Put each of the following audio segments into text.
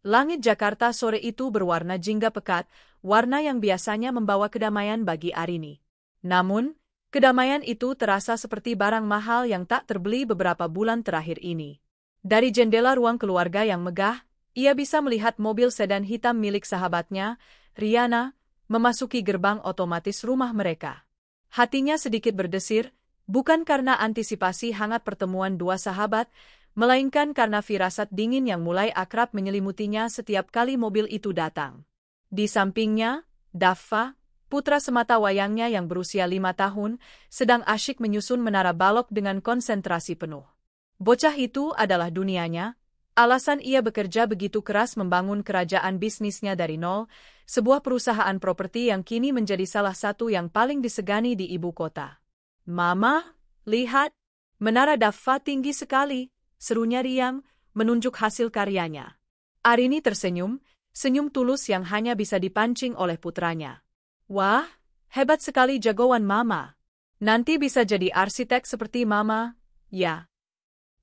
Langit Jakarta sore itu berwarna jingga pekat, warna yang biasanya membawa kedamaian bagi Arini. Namun, kedamaian itu terasa seperti barang mahal yang tak terbeli beberapa bulan terakhir ini. Dari jendela ruang keluarga yang megah, ia bisa melihat mobil sedan hitam milik sahabatnya, Riana, memasuki gerbang otomatis rumah mereka. Hatinya sedikit berdesir, bukan karena antisipasi hangat pertemuan dua sahabat, melainkan karena firasat dingin yang mulai akrab menyelimutinya setiap kali mobil itu datang. Di sampingnya, Daffa, putra semata wayangnya yang berusia 5 tahun, sedang asyik menyusun menara balok dengan konsentrasi penuh. Bocah itu adalah dunianya, alasan ia bekerja begitu keras membangun kerajaan bisnisnya dari nol, sebuah perusahaan properti yang kini menjadi salah satu yang paling disegani di ibu kota. "Mama, lihat, menara Daffa tinggi sekali," serunya riang, menunjuk hasil karyanya. Arini tersenyum, senyum tulus yang hanya bisa dipancing oleh putranya. "Wah, hebat sekali jagoan Mama. Nanti bisa jadi arsitek seperti Mama, ya."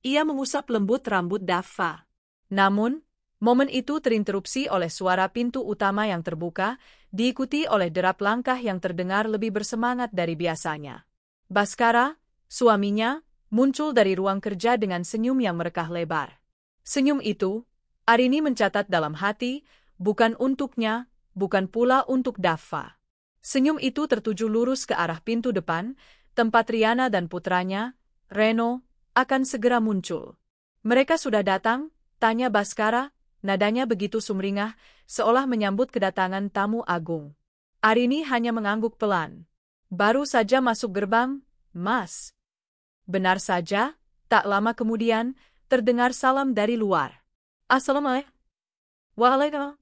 Ia mengusap lembut rambut Daffa. Namun, momen itu terinterupsi oleh suara pintu utama yang terbuka, diikuti oleh derap langkah yang terdengar lebih bersemangat dari biasanya. Baskara, suaminya, muncul dari ruang kerja dengan senyum yang merekah lebar. Senyum itu, Arini mencatat dalam hati, bukan untuknya, bukan pula untuk Daffa. Senyum itu tertuju lurus ke arah pintu depan, tempat Riana dan putranya, Reno, akan segera muncul. "Mereka sudah datang?" tanya Baskara, nadanya begitu sumringah, seolah menyambut kedatangan tamu agung. Arini hanya mengangguk pelan. "Baru saja masuk gerbang, Mas." Benar saja, tak lama kemudian, terdengar salam dari luar. "Assalamualaikum." "Waalaikumsalam."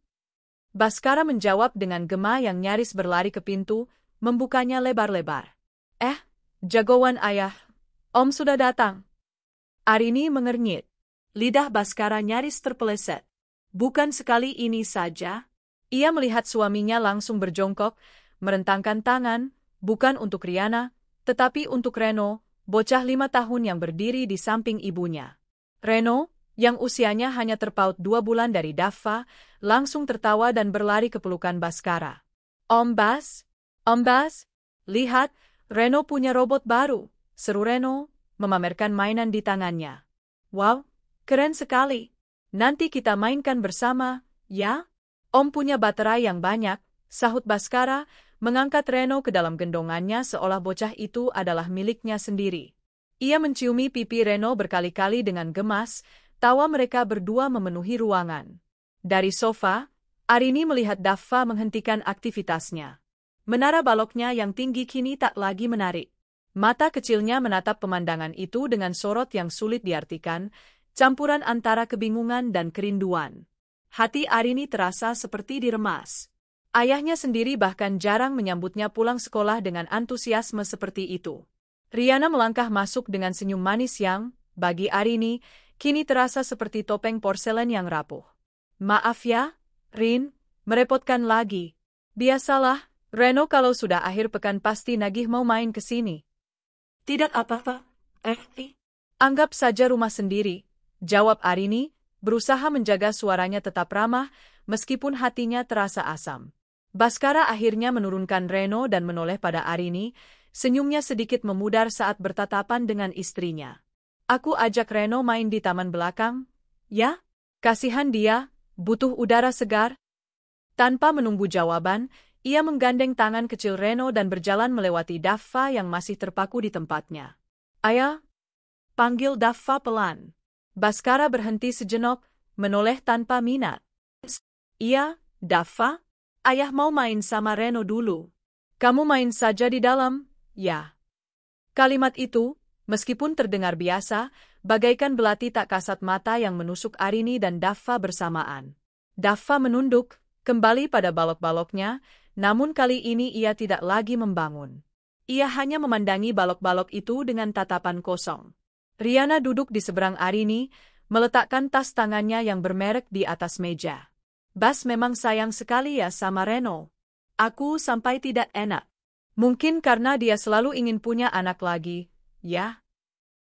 Baskara menjawab dengan gema yang nyaris berlari ke pintu, membukanya lebar-lebar. Jagoan ayah, Om sudah datang." Arini mengernyit. Lidah Baskara nyaris terpeleset. Bukan sekali ini saja. Ia melihat suaminya langsung berjongkok, merentangkan tangan, bukan untuk Riana, tetapi untuk Reno, bocah 5 tahun yang berdiri di samping ibunya. Reno, yang usianya hanya terpaut 2 bulan dari Daffa, langsung tertawa dan berlari ke pelukan Baskara. Om Bas, lihat, Reno punya robot baru," seru Reno, memamerkan mainan di tangannya. "Wow, keren sekali. Nanti kita mainkan bersama, ya?" "Om punya baterai yang banyak," sahut Baskara, mengangkat Reno ke dalam gendongannya seolah bocah itu adalah miliknya sendiri. Ia menciumi pipi Reno berkali-kali dengan gemas, tawa mereka berdua memenuhi ruangan. Dari sofa, Arini melihat Daffa menghentikan aktivitasnya. Menara baloknya yang tinggi kini tak lagi menarik. Mata kecilnya menatap pemandangan itu dengan sorot yang sulit diartikan, campuran antara kebingungan dan kerinduan. Hati Arini terasa seperti diremas. Ayahnya sendiri bahkan jarang menyambutnya pulang sekolah dengan antusiasme seperti itu. Riana melangkah masuk dengan senyum manis yang, bagi Arini, kini terasa seperti topeng porselen yang rapuh. "Maaf ya, Rin, merepotkan lagi." "Biasalah, Reno kalau sudah akhir pekan pasti nagih mau main ke sini." "Tidak apa-apa, anggap saja rumah sendiri," jawab Arini, berusaha menjaga suaranya tetap ramah, meskipun hatinya terasa asam. Baskara akhirnya menurunkan Reno dan menoleh pada Arini, senyumnya sedikit memudar saat bertatapan dengan istrinya. "Aku ajak Reno main di taman belakang, ya? Kasihan dia, butuh udara segar." Tanpa menunggu jawaban, ia menggandeng tangan kecil Reno dan berjalan melewati Daffa yang masih terpaku di tempatnya. "Ayah," panggil Daffa pelan. Baskara berhenti sejenak, menoleh tanpa minat. "Iya, Daffa, ayah mau main sama Reno dulu." "Kamu main saja di dalam, ya." Kalimat itu, meskipun terdengar biasa, bagaikan belati tak kasat mata yang menusuk Arini dan Daffa bersamaan. Daffa menunduk, kembali pada balok-baloknya, namun kali ini ia tidak lagi membangun. Ia hanya memandangi balok-balok itu dengan tatapan kosong. Riana duduk di seberang Arini, meletakkan tas tangannya yang bermerek di atas meja. "Bas memang sayang sekali ya sama Reno. Aku sampai tidak enak. Mungkin karena dia selalu ingin punya anak lagi, ya?"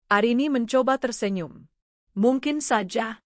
Arini mencoba tersenyum. "Mungkin saja.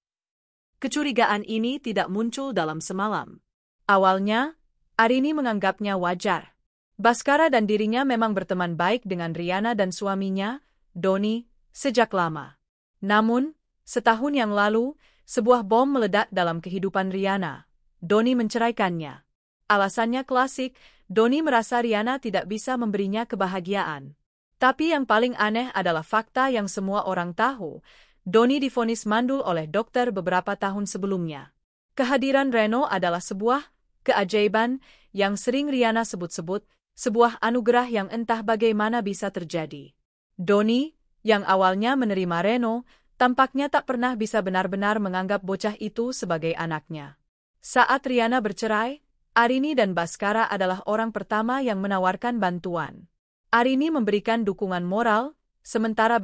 Kecurigaan ini tidak muncul dalam semalam. Awalnya, Arini menganggapnya wajar. Baskara dan dirinya memang berteman baik dengan Riana dan suaminya, Doni, sejak lama. Namun, setahun yang lalu, sebuah bom meledak dalam kehidupan Riana. Doni menceraikannya. Alasannya klasik, Doni merasa Riana tidak bisa memberinya kebahagiaan. Tapi yang paling aneh adalah fakta yang semua orang tahu. Doni divonis mandul oleh dokter beberapa tahun sebelumnya. Kehadiran Reno adalah sebuah keajaiban yang sering Riana sebut-sebut, sebuah anugerah yang entah bagaimana bisa terjadi. Doni, yang awalnya menerima Reno, tampaknya tak pernah bisa benar-benar menganggap bocah itu sebagai anaknya. Saat Riana bercerai, Arini dan Baskara adalah orang pertama yang menawarkan bantuan. Arini memberikan dukungan moral, sementara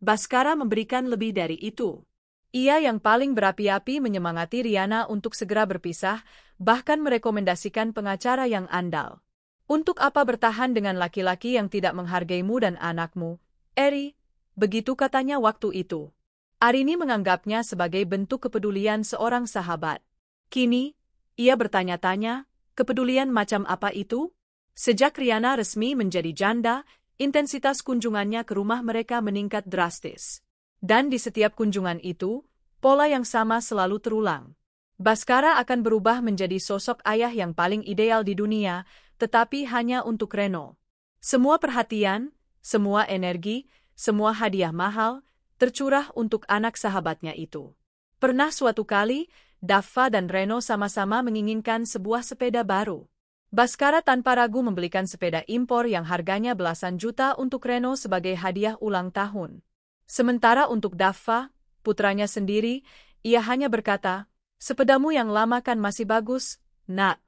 Baskara memberikan lebih dari itu. Ia yang paling berapi-api menyemangati Riana untuk segera berpisah, bahkan merekomendasikan pengacara yang andal. Untuk apa bertahan dengan laki-laki yang tidak menghargaimu dan anakmu, Eri? Begitu katanya waktu itu. Arini menganggapnya sebagai bentuk kepedulian seorang sahabat. Kini, ia bertanya-tanya, kepedulian macam apa itu? Sejak Riana resmi menjadi janda, intensitas kunjungannya ke rumah mereka meningkat drastis. Dan di setiap kunjungan itu, pola yang sama selalu terulang. Baskara akan berubah menjadi sosok ayah yang paling ideal di dunia, tetapi hanya untuk Reno. Semua perhatian, semua energi, semua hadiah mahal, tercurah untuk anak sahabatnya itu. Pernah suatu kali, Daffa dan Reno sama-sama menginginkan sebuah sepeda baru. Baskara tanpa ragu membelikan sepeda impor yang harganya belasan juta untuk Reno sebagai hadiah ulang tahun. Sementara untuk Daffa, putranya sendiri, ia hanya berkata, "Sepedamu yang lama kan masih bagus, Nak.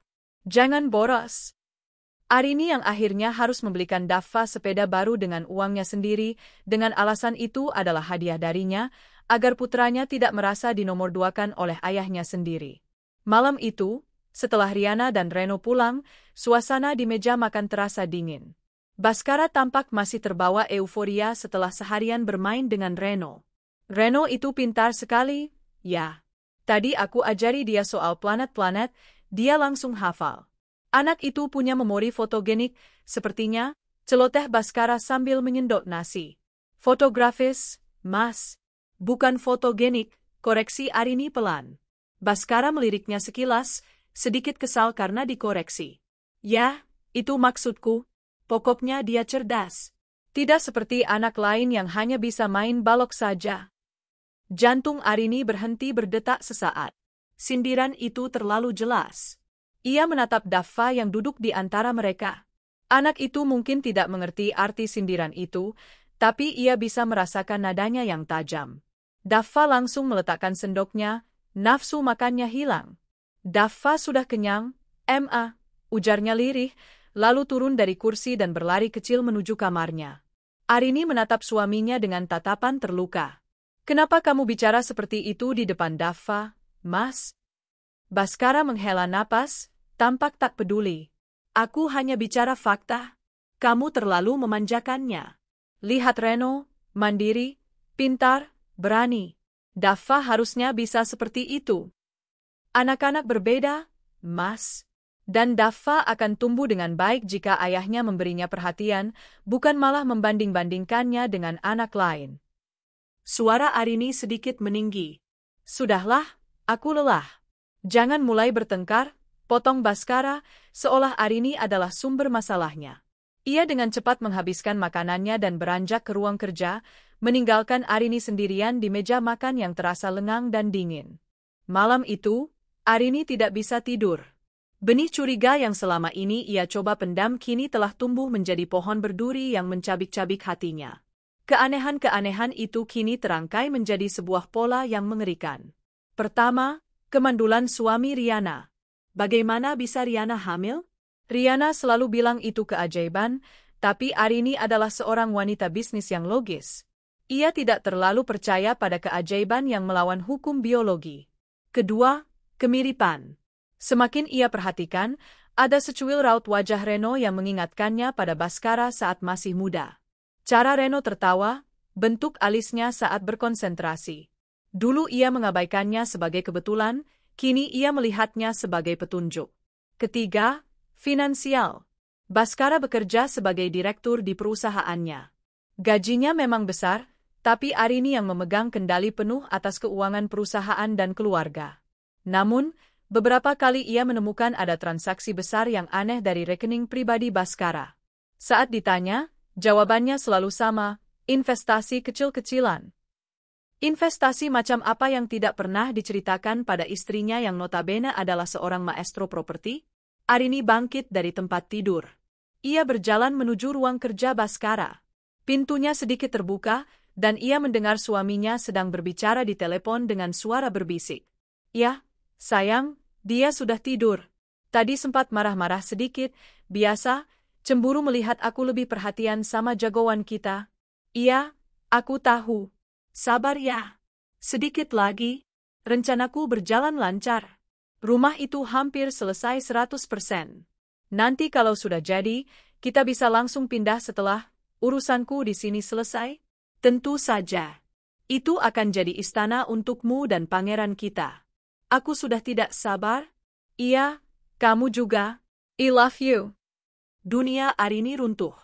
Jangan boros." Arini yang akhirnya harus membelikan Daffa sepeda baru dengan uangnya sendiri, dengan alasan itu adalah hadiah darinya, agar putranya tidak merasa dinomorduakan oleh ayahnya sendiri. Malam itu, setelah Riana dan Reno pulang, suasana di meja makan terasa dingin. Baskara tampak masih terbawa euforia setelah seharian bermain dengan Reno. Reno itu pintar sekali, ya. Tadi aku ajari dia soal planet-planet, dia langsung hafal. Anak itu punya memori fotogenik, sepertinya, celoteh Baskara sambil menyendok nasi. Fotografis, Mas. Bukan fotogenik, koreksi Arini pelan. Baskara meliriknya sekilas, sedikit kesal karena dikoreksi. Ya, itu maksudku. Pokoknya dia cerdas. Tidak seperti anak lain yang hanya bisa main balok saja. Jantung Arini berhenti berdetak sesaat. Sindiran itu terlalu jelas. Ia menatap Daffa yang duduk di antara mereka. Anak itu mungkin tidak mengerti arti sindiran itu, tapi ia bisa merasakan nadanya yang tajam. Daffa langsung meletakkan sendoknya, nafsu makannya hilang. Daffa sudah kenyang, ujarnya lirih, lalu turun dari kursi dan berlari kecil menuju kamarnya. Arini menatap suaminya dengan tatapan terluka. Kenapa kamu bicara seperti itu di depan Daffa, Mas? Baskara menghela napas, tampak tak peduli. Aku hanya bicara fakta. Kamu terlalu memanjakannya. Lihat Reno, mandiri, pintar, berani. Daffa harusnya bisa seperti itu. Anak-anak berbeda, Mas. Dan Daffa akan tumbuh dengan baik jika ayahnya memberinya perhatian, bukan malah membanding-bandingkannya dengan anak lain. Suara Arini sedikit meninggi. Sudahlah, aku lelah. Jangan mulai bertengkar, potong Baskara, seolah Arini adalah sumber masalahnya. Ia dengan cepat menghabiskan makanannya dan beranjak ke ruang kerja, meninggalkan Arini sendirian di meja makan yang terasa lengang dan dingin. Malam itu, Arini tidak bisa tidur. Benih curiga yang selama ini ia coba pendam kini telah tumbuh menjadi pohon berduri yang mencabik-cabik hatinya. Keanehan-keanehan itu kini terangkai menjadi sebuah pola yang mengerikan. Pertama, kemandulan suami Riana. Bagaimana bisa Riana hamil? Riana selalu bilang itu keajaiban, tapi Arini adalah seorang wanita bisnis yang logis. Ia tidak terlalu percaya pada keajaiban yang melawan hukum biologi. Kedua, kemiripan. Semakin ia perhatikan, ada secuil raut wajah Reno yang mengingatkannya pada Baskara saat masih muda. Cara Reno tertawa, bentuk alisnya saat berkonsentrasi. Dulu ia mengabaikannya sebagai kebetulan, kini ia melihatnya sebagai petunjuk. Ketiga, finansial. Baskara bekerja sebagai direktur di perusahaannya. Gajinya memang besar, tapi Arini yang memegang kendali penuh atas keuangan perusahaan dan keluarga. Namun, beberapa kali ia menemukan ada transaksi besar yang aneh dari rekening pribadi Baskara. Saat ditanya, jawabannya selalu sama, investasi kecil-kecilan. Investasi macam apa yang tidak pernah diceritakan pada istrinya yang notabene adalah seorang maestro properti? Arini bangkit dari tempat tidur. Ia berjalan menuju ruang kerja Baskara. Pintunya sedikit terbuka, dan ia mendengar suaminya sedang berbicara di telepon dengan suara berbisik. "Ya, sayang, dia sudah tidur. Tadi sempat marah-marah sedikit, biasa, cemburu melihat aku lebih perhatian sama jagoan kita." "Iya, aku tahu. Sabar ya. Sedikit lagi. Rencanaku berjalan lancar. Rumah itu hampir selesai 100%. Nanti kalau sudah jadi, kita bisa langsung pindah setelah urusanku di sini selesai." "Tentu saja. Itu akan jadi istana untukmu dan pangeran kita. Aku sudah tidak sabar." "Iya, kamu juga. I love you." Dunia Arini runtuh.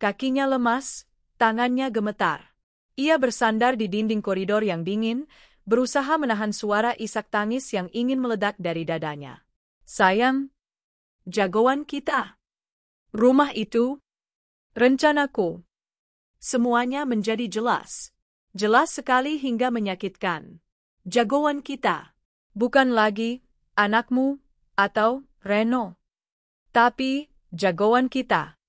Kakinya lemas, tangannya gemetar. Ia bersandar di dinding koridor yang dingin, berusaha menahan suara isak tangis yang ingin meledak dari dadanya. "Sayang, jagoan kita. Rumah itu, rencanaku." Semuanya menjadi jelas. Jelas sekali hingga menyakitkan. Jagoan kita. Bukan lagi anakmu atau Reno. Tapi jagoan kita.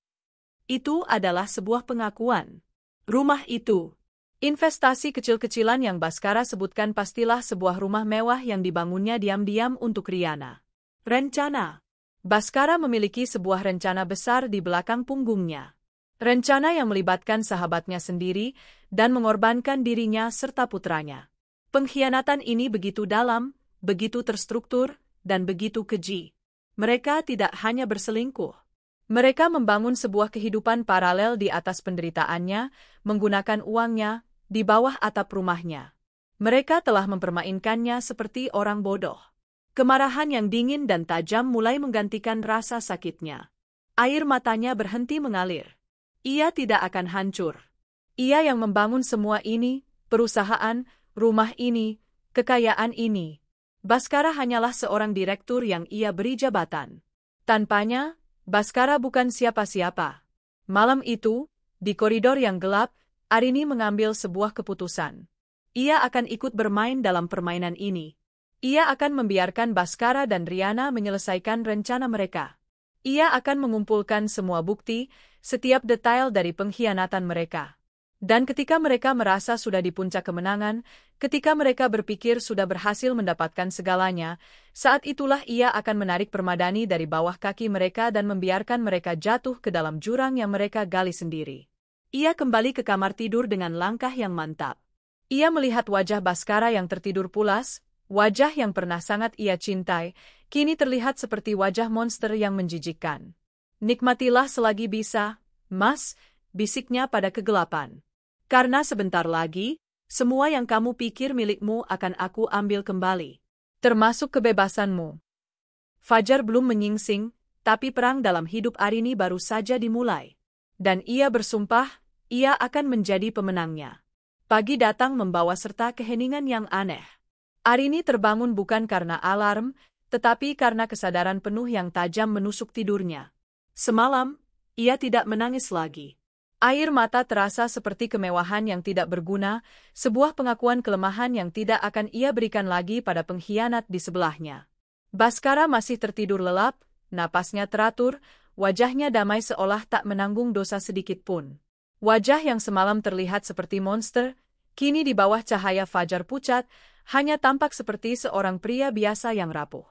Itu adalah sebuah pengakuan. Rumah itu. Investasi kecil-kecilan yang Baskara sebutkan pastilah sebuah rumah mewah yang dibangunnya diam-diam untuk Riana. Rencana. Baskara memiliki sebuah rencana besar di belakang punggungnya. Rencana yang melibatkan sahabatnya sendiri dan mengorbankan dirinya serta putranya. Pengkhianatan ini begitu dalam, begitu terstruktur, dan begitu keji. Mereka tidak hanya berselingkuh. Mereka membangun sebuah kehidupan paralel di atas penderitaannya, menggunakan uangnya, di bawah atap rumahnya. Mereka telah mempermainkannya seperti orang bodoh. Kemarahan yang dingin dan tajam mulai menggantikan rasa sakitnya. Air matanya berhenti mengalir. Ia tidak akan hancur. Ia yang membangun semua ini, perusahaan, rumah ini, kekayaan ini. Baskara hanyalah seorang direktur yang ia beri jabatan. Tanpanya, Baskara bukan siapa-siapa. Malam itu, di koridor yang gelap, Arini mengambil sebuah keputusan. Ia akan ikut bermain dalam permainan ini. Ia akan membiarkan Baskara dan Riana menyelesaikan rencana mereka. Ia akan mengumpulkan semua bukti, setiap detail dari pengkhianatan mereka. Dan ketika mereka merasa sudah di puncak kemenangan, ketika mereka berpikir sudah berhasil mendapatkan segalanya, saat itulah ia akan menarik permadani dari bawah kaki mereka dan membiarkan mereka jatuh ke dalam jurang yang mereka gali sendiri. Ia kembali ke kamar tidur dengan langkah yang mantap. Ia melihat wajah Baskara yang tertidur pulas, wajah yang pernah sangat ia cintai, kini terlihat seperti wajah monster yang menjijikkan. "Nikmatilah selagi bisa, Mas," bisiknya pada kegelapan. "Karena sebentar lagi, semua yang kamu pikir milikmu akan aku ambil kembali. Termasuk kebebasanmu." Fajar belum menyingsing, tapi perang dalam hidup Arini baru saja dimulai. Dan ia bersumpah, ia akan menjadi pemenangnya. Pagi datang membawa serta keheningan yang aneh. Arini terbangun bukan karena alarm, tetapi karena kesadaran penuh yang tajam menusuk tidurnya. Semalam, ia tidak menangis lagi. Air mata terasa seperti kemewahan yang tidak berguna, sebuah pengakuan kelemahan yang tidak akan ia berikan lagi pada pengkhianat di sebelahnya. Baskara masih tertidur lelap, napasnya teratur, wajahnya damai seolah tak menanggung dosa sedikit pun. Wajah yang semalam terlihat seperti monster, kini di bawah cahaya fajar pucat, hanya tampak seperti seorang pria biasa yang rapuh.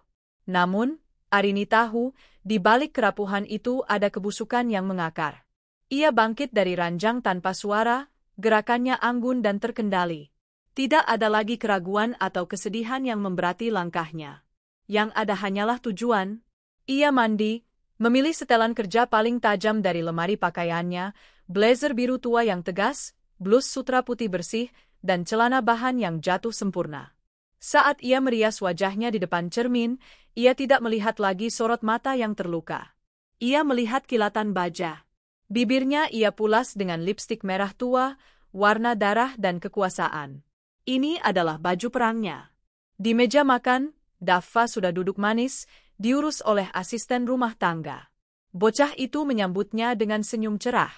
Namun, Arini tahu, di balik kerapuhan itu ada kebusukan yang mengakar. Ia bangkit dari ranjang tanpa suara, gerakannya anggun dan terkendali. Tidak ada lagi keraguan atau kesedihan yang memberati langkahnya. Yang ada hanyalah tujuan. Ia mandi, memilih setelan kerja paling tajam dari lemari pakaiannya, blazer biru tua yang tegas, blus sutra putih bersih, dan celana bahan yang jatuh sempurna. Saat ia merias wajahnya di depan cermin, ia tidak melihat lagi sorot mata yang terluka. Ia melihat kilatan baja. Bibirnya ia pulas dengan lipstik merah tua, warna darah dan kekuasaan. Ini adalah baju perangnya. Di meja makan, Daffa sudah duduk manis, diurus oleh asisten rumah tangga. Bocah itu menyambutnya dengan senyum cerah.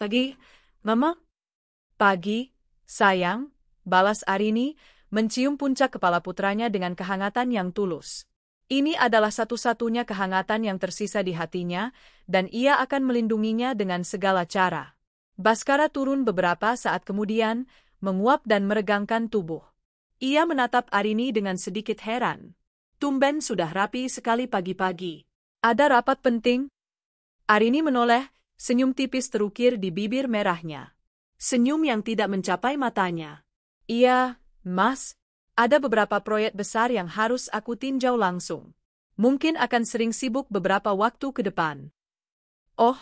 "Pagi, Mama?" "Pagi, sayang," balas Arini, mencium puncak kepala putranya dengan kehangatan yang tulus. Ini adalah satu-satunya kehangatan yang tersisa di hatinya, dan ia akan melindunginya dengan segala cara. Baskara turun beberapa saat kemudian, menguap dan meregangkan tubuh. Ia menatap Arini dengan sedikit heran. "Tumben sudah rapi sekali pagi-pagi. Ada rapat penting?" Arini menoleh, senyum tipis terukir di bibir merahnya. Senyum yang tidak mencapai matanya. "Iya, Mas. Ada beberapa proyek besar yang harus aku tinjau langsung. Mungkin akan sering sibuk beberapa waktu ke depan." "Oh,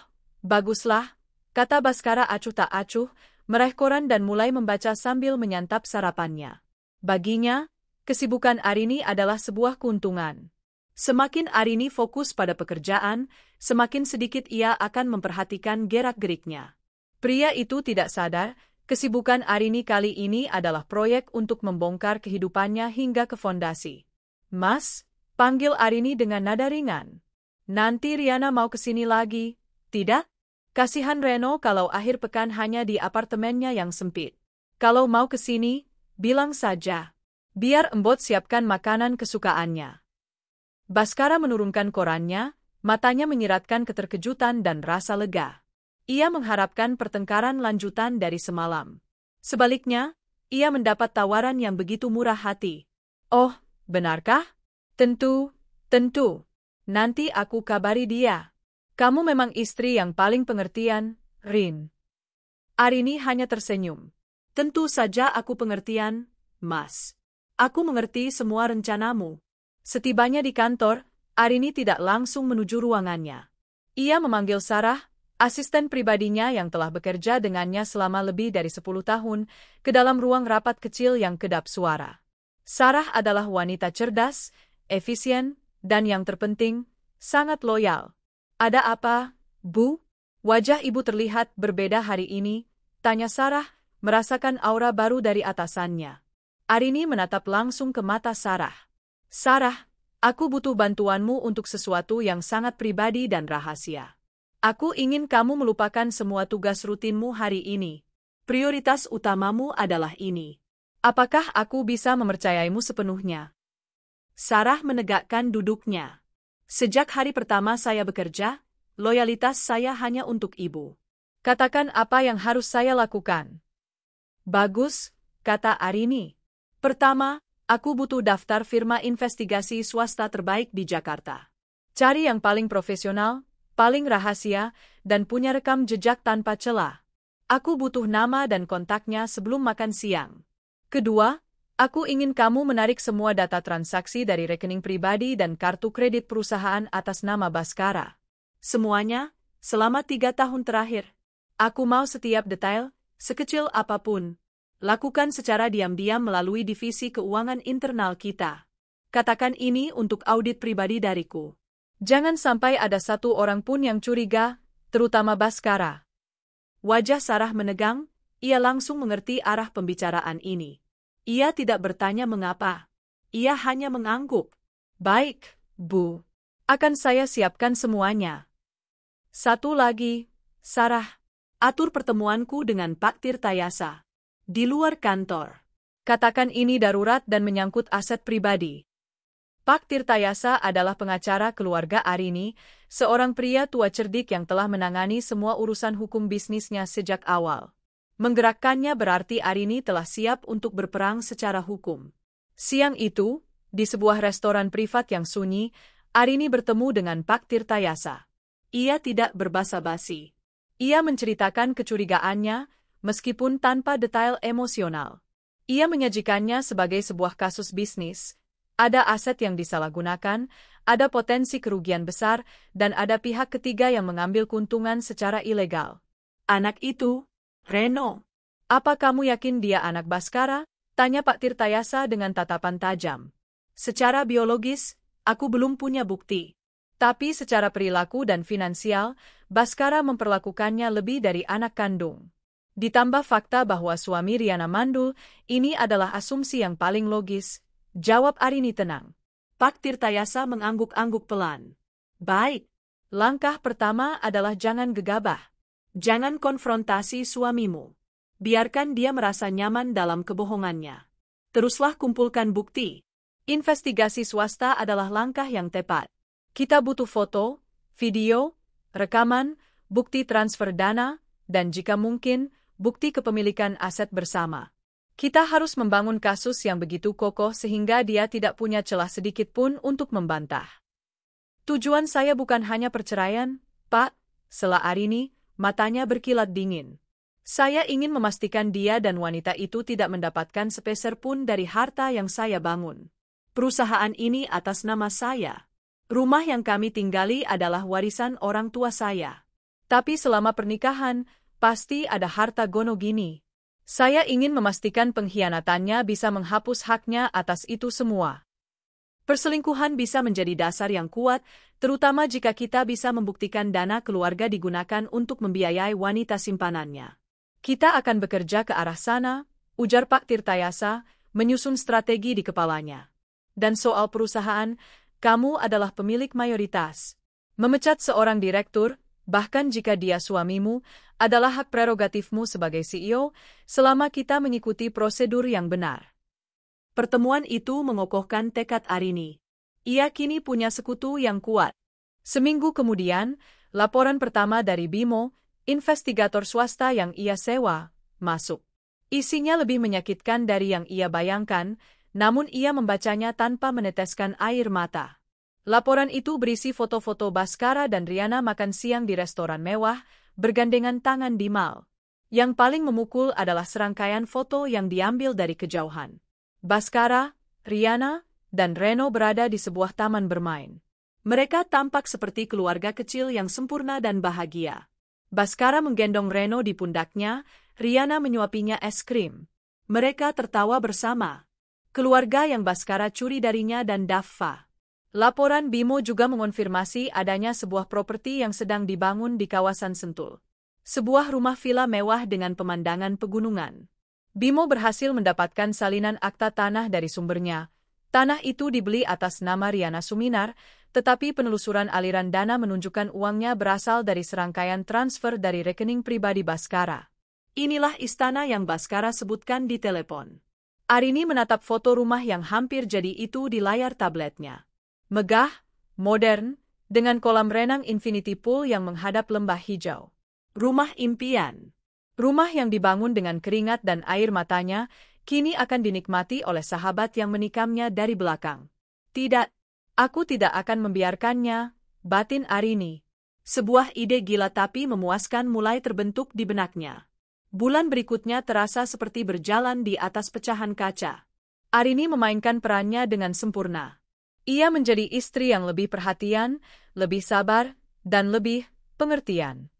baguslah," kata Baskara acuh tak acuh, meraih koran dan mulai membaca sambil menyantap sarapannya. Baginya, kesibukan Arini adalah sebuah keuntungan. Semakin Arini fokus pada pekerjaan, semakin sedikit ia akan memperhatikan gerak-geriknya. Pria itu tidak sadar, kesibukan Arini kali ini adalah proyek untuk membongkar kehidupannya hingga ke fondasi. "Mas," panggil Arini dengan nada ringan. "Nanti Riana mau kesini lagi, tidak? Kasihan Reno kalau akhir pekan hanya di apartemennya yang sempit. Kalau mau kesini, bilang saja. Biar Embot siapkan makanan kesukaannya." Baskara menurunkan korannya, matanya menyiratkan keterkejutan dan rasa lega. Ia mengharapkan pertengkaran lanjutan dari semalam. Sebaliknya, ia mendapat tawaran yang begitu murah hati. "Oh, benarkah? Tentu. Nanti aku kabari dia. Kamu memang istri yang paling pengertian, Rin." Arini hanya tersenyum. "Tentu saja aku pengertian, Mas. Aku mengerti semua rencanamu." Setibanya di kantor, Arini tidak langsung menuju ruangannya. Ia memanggil Sarah, asisten pribadinya yang telah bekerja dengannya selama lebih dari 10 tahun, ke dalam ruang rapat kecil yang kedap suara. Sarah adalah wanita cerdas, efisien, dan yang terpenting, sangat loyal. "Ada apa, Bu?" "Wajah ibu terlihat berbeda hari ini," tanya Sarah, merasakan aura baru dari atasannya. Arini menatap langsung ke mata Sarah. "Sarah, aku butuh bantuanmu untuk sesuatu yang sangat pribadi dan rahasia. Aku ingin kamu melupakan semua tugas rutinmu hari ini. Prioritas utamamu adalah ini. Apakah aku bisa mempercayaimu sepenuhnya?" Sarah menegakkan duduknya. "Sejak hari pertama saya bekerja, loyalitas saya hanya untuk ibu. Katakan apa yang harus saya lakukan." "Bagus," kata Arini. "Pertama, aku butuh daftar firma investigasi swasta terbaik di Jakarta. Cari yang paling profesional, paling rahasia, dan punya rekam jejak tanpa celah. Aku butuh nama dan kontaknya sebelum makan siang. Kedua, aku ingin kamu menarik semua data transaksi dari rekening pribadi dan kartu kredit perusahaan atas nama Baskara. Semuanya, selama 3 tahun terakhir. Aku mau setiap detail, sekecil apapun. Lakukan secara diam-diam melalui divisi keuangan internal kita. Katakan ini untuk audit pribadi dariku. Jangan sampai ada satu orang pun yang curiga, terutama Baskara." Wajah Sarah menegang, ia langsung mengerti arah pembicaraan ini. Ia tidak bertanya mengapa. Ia hanya mengangguk. "Baik, Bu. Akan saya siapkan semuanya. Satu lagi, Sarah. Atur pertemuanku dengan Pak Tirtayasa. Di luar kantor. Katakan ini darurat dan menyangkut aset pribadi." Pak Tirtayasa adalah pengacara keluarga Arini, seorang pria tua cerdik yang telah menangani semua urusan hukum bisnisnya sejak awal. Menggerakkannya berarti Arini telah siap untuk berperang secara hukum. Siang itu, di sebuah restoran privat yang sunyi, Arini bertemu dengan Pak Tirtayasa. Ia tidak berbasa-basi. Ia menceritakan kecurigaannya, meskipun tanpa detail emosional. Ia menyajikannya sebagai sebuah kasus bisnis. Ada aset yang disalahgunakan, ada potensi kerugian besar, dan ada pihak ketiga yang mengambil keuntungan secara ilegal. "Anak itu, Reno. Apa kamu yakin dia anak Baskara? Tanya Pak Tirtayasa dengan tatapan tajam. Secara biologis, aku belum punya bukti. Tapi secara perilaku dan finansial, Baskara memperlakukannya lebih dari anak kandung. Ditambah fakta bahwa suami Riana mandul, ini adalah asumsi yang paling logis, jawab Arini tenang. Pak Tirtayasa mengangguk-angguk pelan. Baik, langkah pertama adalah jangan gegabah. Jangan konfrontasi suamimu. Biarkan dia merasa nyaman dalam kebohongannya. Teruslah kumpulkan bukti. Investigasi swasta adalah langkah yang tepat. Kita butuh foto, video, rekaman, bukti transfer dana, dan jika mungkin, bukti kepemilikan aset bersama. Kita harus membangun kasus yang begitu kokoh sehingga dia tidak punya celah sedikit pun untuk membantah. Tujuan saya bukan hanya perceraian, Pak, sela Arini, matanya berkilat dingin. Saya ingin memastikan dia dan wanita itu tidak mendapatkan sepeser pun dari harta yang saya bangun. Perusahaan ini atas nama saya. Rumah yang kami tinggali adalah warisan orang tua saya. Tapi selama pernikahan, pasti ada harta gono gini. Saya ingin memastikan pengkhianatannya bisa menghapus haknya atas itu semua. Perselingkuhan bisa menjadi dasar yang kuat, terutama jika kita bisa membuktikan dana keluarga digunakan untuk membiayai wanita simpanannya. Kita akan bekerja ke arah sana, ujar Pak Tirtayasa, menyusun strategi di kepalanya. Dan soal perusahaan, kamu adalah pemilik mayoritas. Memecat seorang direktur, bahkan jika dia suamimu, adalah hak prerogatifmu sebagai CEO, selama kita mengikuti prosedur yang benar. Pertemuan itu mengokohkan tekad Arini. Ia kini punya sekutu yang kuat. Seminggu kemudian, laporan pertama dari Bimo, investigator swasta yang ia sewa, masuk. Isinya lebih menyakitkan dari yang ia bayangkan, namun ia membacanya tanpa meneteskan air mata. Laporan itu berisi foto-foto Baskara dan Riana makan siang di restoran mewah, bergandengan tangan di mal. Yang paling memukul adalah serangkaian foto yang diambil dari kejauhan. Baskara, Riana, dan Reno berada di sebuah taman bermain. Mereka tampak seperti keluarga kecil yang sempurna dan bahagia. Baskara menggendong Reno di pundaknya, Riana menyuapinya es krim. Mereka tertawa bersama. Keluarga yang Baskara curi darinya dan Daffa. Laporan Bimo juga mengonfirmasi adanya sebuah properti yang sedang dibangun di kawasan Sentul. Sebuah rumah villa mewah dengan pemandangan pegunungan. Bimo berhasil mendapatkan salinan akta tanah dari sumbernya. Tanah itu dibeli atas nama Riana Suminar, tetapi penelusuran aliran dana menunjukkan uangnya berasal dari serangkaian transfer dari rekening pribadi Baskara. Inilah istana yang Baskara sebutkan di telepon. Arini menatap foto rumah yang hampir jadi itu di layar tabletnya. Megah, modern, dengan kolam renang infinity pool yang menghadap lembah hijau. Rumah impian. Rumah yang dibangun dengan keringat dan air matanya, kini akan dinikmati oleh sahabat yang menikamnya dari belakang. Tidak, aku tidak akan membiarkannya, batin Arini. Sebuah ide gila tapi memuaskan mulai terbentuk di benaknya. Bulan berikutnya terasa seperti berjalan di atas pecahan kaca. Arini memainkan perannya dengan sempurna. Ia menjadi istri yang lebih perhatian, lebih sabar, dan lebih pengertian.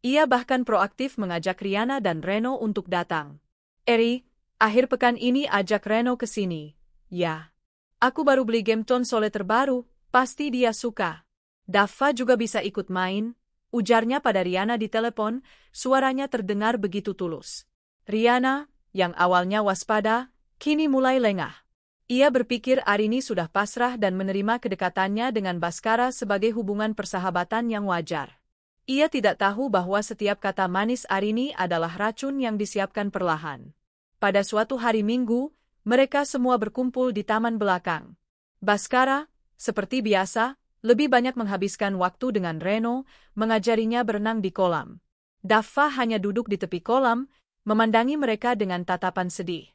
Ia bahkan proaktif mengajak Riana dan Reno untuk datang. Eri, akhir pekan ini ajak Reno ke sini. Ya. Aku baru beli game konsole terbaru, pasti dia suka. Daffa juga bisa ikut main, ujarnya pada Riana di telepon, suaranya terdengar begitu tulus. Riana, yang awalnya waspada, kini mulai lengah. Ia berpikir Arini sudah pasrah dan menerima kedekatannya dengan Baskara sebagai hubungan persahabatan yang wajar. Ia tidak tahu bahwa setiap kata manis Arini adalah racun yang disiapkan perlahan. Pada suatu hari Minggu, mereka semua berkumpul di taman belakang. Baskara, seperti biasa, lebih banyak menghabiskan waktu dengan Reno, mengajarinya berenang di kolam. Daffa hanya duduk di tepi kolam, memandangi mereka dengan tatapan sedih.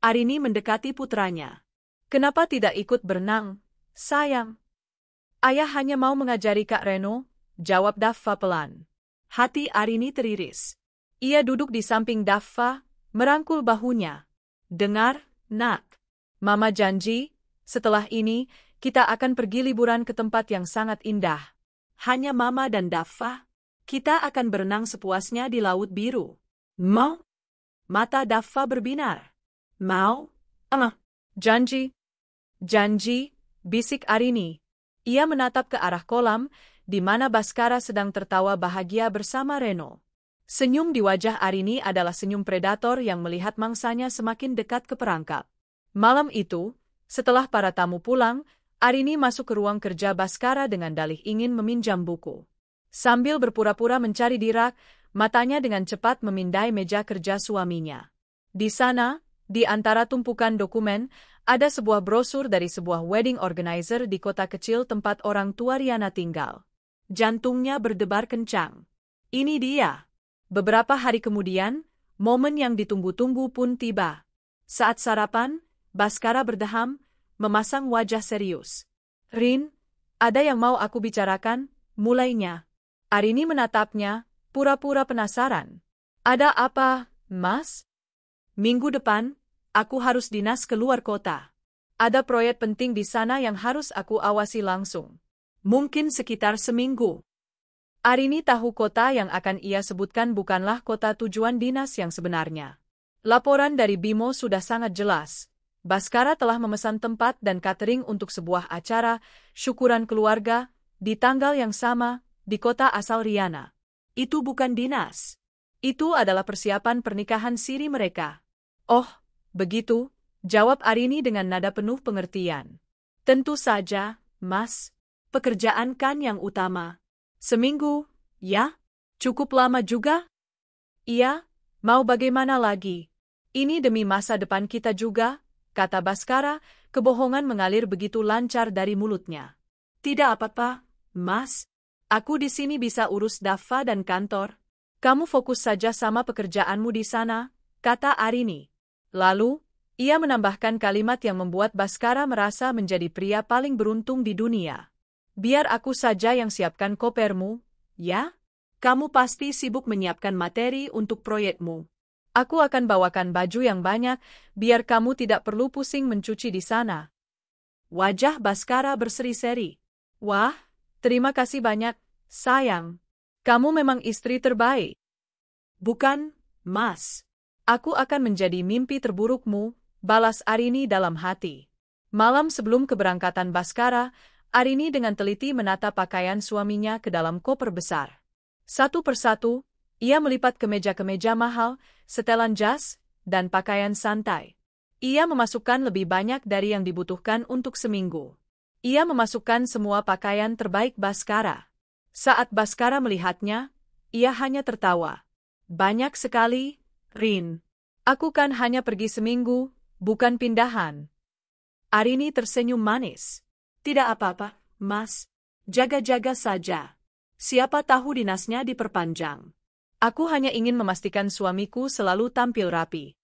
Arini mendekati putranya. Kenapa tidak ikut berenang, sayang? Ayah hanya mau mengajari Kak Reno, jawab Daffa pelan. Hati Arini teriris. Ia duduk di samping Daffa, merangkul bahunya. Dengar, Nak. Mama janji, setelah ini, kita akan pergi liburan ke tempat yang sangat indah. Hanya Mama dan Daffa. Kita akan berenang sepuasnya di Laut Biru. Mau? Mata Daffa berbinar. Mau? Janji. Janji, bisik Arini. Ia menatap ke arah kolam, di mana Baskara sedang tertawa bahagia bersama Reno. Senyum di wajah Arini adalah senyum predator yang melihat mangsanya semakin dekat ke perangkap. Malam itu, setelah para tamu pulang, Arini masuk ke ruang kerja Baskara dengan dalih ingin meminjam buku. Sambil berpura-pura mencari di rak, matanya dengan cepat memindai meja kerja suaminya. Di sana, di antara tumpukan dokumen, ada sebuah brosur dari sebuah wedding organizer di kota kecil tempat orang tua Riana tinggal. Jantungnya berdebar kencang. Ini dia. Beberapa hari kemudian, momen yang ditunggu-tunggu pun tiba. Saat sarapan, Baskara berdeham, memasang wajah serius. Rin, ada yang mau aku bicarakan, mulainya. Arini menatapnya, pura-pura penasaran. Ada apa, Mas? Minggu depan, aku harus dinas keluar kota. Ada proyek penting di sana yang harus aku awasi langsung. Mungkin sekitar seminggu. Arini tahu kota yang akan ia sebutkan bukanlah kota tujuan dinas yang sebenarnya. Laporan dari Bimo sudah sangat jelas. Baskara telah memesan tempat dan catering untuk sebuah acara syukuran keluarga di tanggal yang sama di kota asal Riana. Itu bukan dinas. Itu adalah persiapan pernikahan siri mereka. Oh, begitu, jawab Arini dengan nada penuh pengertian. Tentu saja, Mas. Pekerjaan kan yang utama. Seminggu, ya? Cukup lama juga? Iya, mau bagaimana lagi? Ini demi masa depan kita juga, kata Baskara, kebohongan mengalir begitu lancar dari mulutnya. Tidak apa-apa, Mas. Aku di sini bisa urus Daffa dan kantor. Kamu fokus saja sama pekerjaanmu di sana, kata Arini. Lalu, ia menambahkan kalimat yang membuat Baskara merasa menjadi pria paling beruntung di dunia. Biar aku saja yang siapkan kopermu, ya? Kamu pasti sibuk menyiapkan materi untuk proyekmu. Aku akan bawakan baju yang banyak, biar kamu tidak perlu pusing mencuci di sana. Wajah Baskara berseri-seri. Wah, terima kasih banyak, sayang. Kamu memang istri terbaik. Bukan, Mas. Aku akan menjadi mimpi terburukmu, balas Arini dalam hati. Malam sebelum keberangkatan Baskara, Arini dengan teliti menata pakaian suaminya ke dalam koper besar. Satu persatu, ia melipat kemeja-kemeja mahal, setelan jas, dan pakaian santai. Ia memasukkan lebih banyak dari yang dibutuhkan untuk seminggu. Ia memasukkan semua pakaian terbaik Baskara. Saat Baskara melihatnya, ia hanya tertawa. Banyak sekali, Rin. Aku kan hanya pergi seminggu, bukan pindahan. Arini tersenyum manis. Tidak apa-apa, Mas. Jaga-jaga saja. Siapa tahu dinasnya diperpanjang. Aku hanya ingin memastikan suamiku selalu tampil rapi.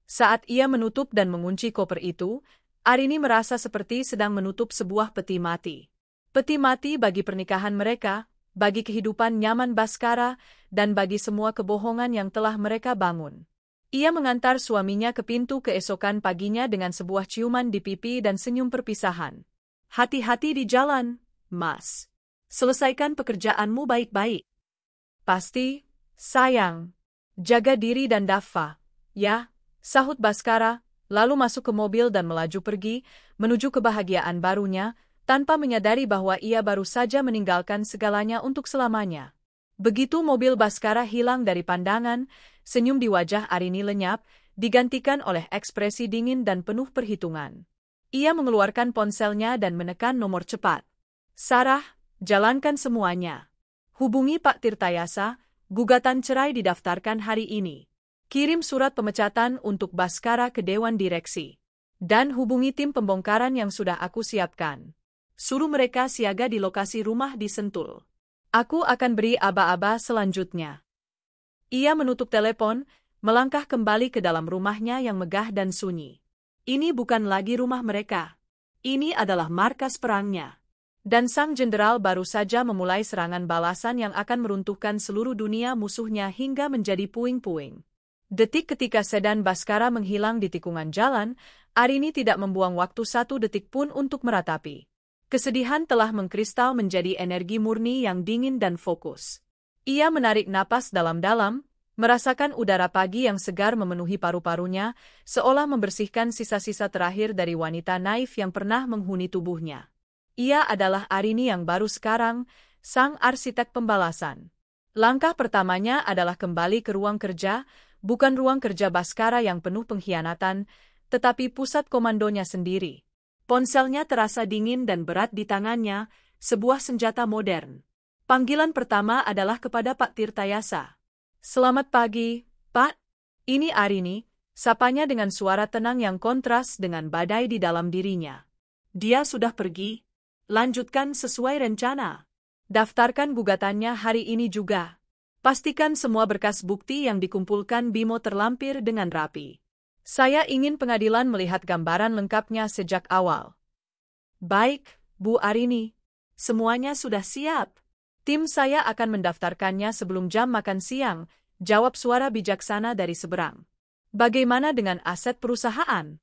Saat ia menutup dan mengunci koper itu, Arini merasa seperti sedang menutup sebuah peti mati. Peti mati bagi pernikahan mereka, bagi kehidupan nyaman Baskara, dan bagi semua kebohongan yang telah mereka bangun. Ia mengantar suaminya ke pintu keesokan paginya dengan sebuah ciuman di pipi dan senyum perpisahan. Hati-hati di jalan, Mas. Selesaikan pekerjaanmu baik-baik. Pasti, sayang. Jaga diri dan Daffa. Ya, sahut Baskara, lalu masuk ke mobil dan melaju pergi, menuju kebahagiaan barunya, tanpa menyadari bahwa ia baru saja meninggalkan segalanya untuk selamanya. Begitu mobil Baskara hilang dari pandangan, senyum di wajah Arini lenyap, digantikan oleh ekspresi dingin dan penuh perhitungan. Ia mengeluarkan ponselnya dan menekan nomor cepat. Sarah, jalankan semuanya. Hubungi Pak Tirtayasa, gugatan cerai didaftarkan hari ini. Kirim surat pemecatan untuk Baskara ke Dewan Direksi. Dan hubungi tim pembongkaran yang sudah aku siapkan. Suruh mereka siaga di lokasi rumah di Sentul. Aku akan beri aba-aba selanjutnya. Ia menutup telepon, melangkah kembali ke dalam rumahnya yang megah dan sunyi. Ini bukan lagi rumah mereka. Ini adalah markas perangnya. Dan sang jenderal baru saja memulai serangan balasan yang akan meruntuhkan seluruh dunia musuhnya hingga menjadi puing-puing. Detik ketika sedan Baskara menghilang di tikungan jalan, Arini tidak membuang waktu satu detik pun untuk meratapi. Kesedihan telah mengkristal menjadi energi murni yang dingin dan fokus. Ia menarik napas dalam-dalam, Merasakan udara pagi yang segar memenuhi paru-parunya, seolah membersihkan sisa-sisa terakhir dari wanita naif yang pernah menghuni tubuhnya. Ia adalah Arini yang baru sekarang, sang arsitek pembalasan. Langkah pertamanya adalah kembali ke ruang kerja, bukan ruang kerja Bhaskara yang penuh pengkhianatan, tetapi pusat komandonya sendiri. Ponselnya terasa dingin dan berat di tangannya, sebuah senjata modern. Panggilan pertama adalah kepada Pak Tirtayasa. "Selamat pagi, Pak. Ini Arini," sapanya dengan suara tenang yang kontras dengan badai di dalam dirinya. "Dia sudah pergi. Lanjutkan sesuai rencana. Daftarkan gugatannya hari ini juga. Pastikan semua berkas bukti yang dikumpulkan Bimo terlampir dengan rapi. Saya ingin pengadilan melihat gambaran lengkapnya sejak awal." "Baik, Bu Arini. Semuanya sudah siap. Tim saya akan mendaftarkannya sebelum jam makan siang," jawab suara bijaksana dari seberang. "Bagaimana dengan aset perusahaan?"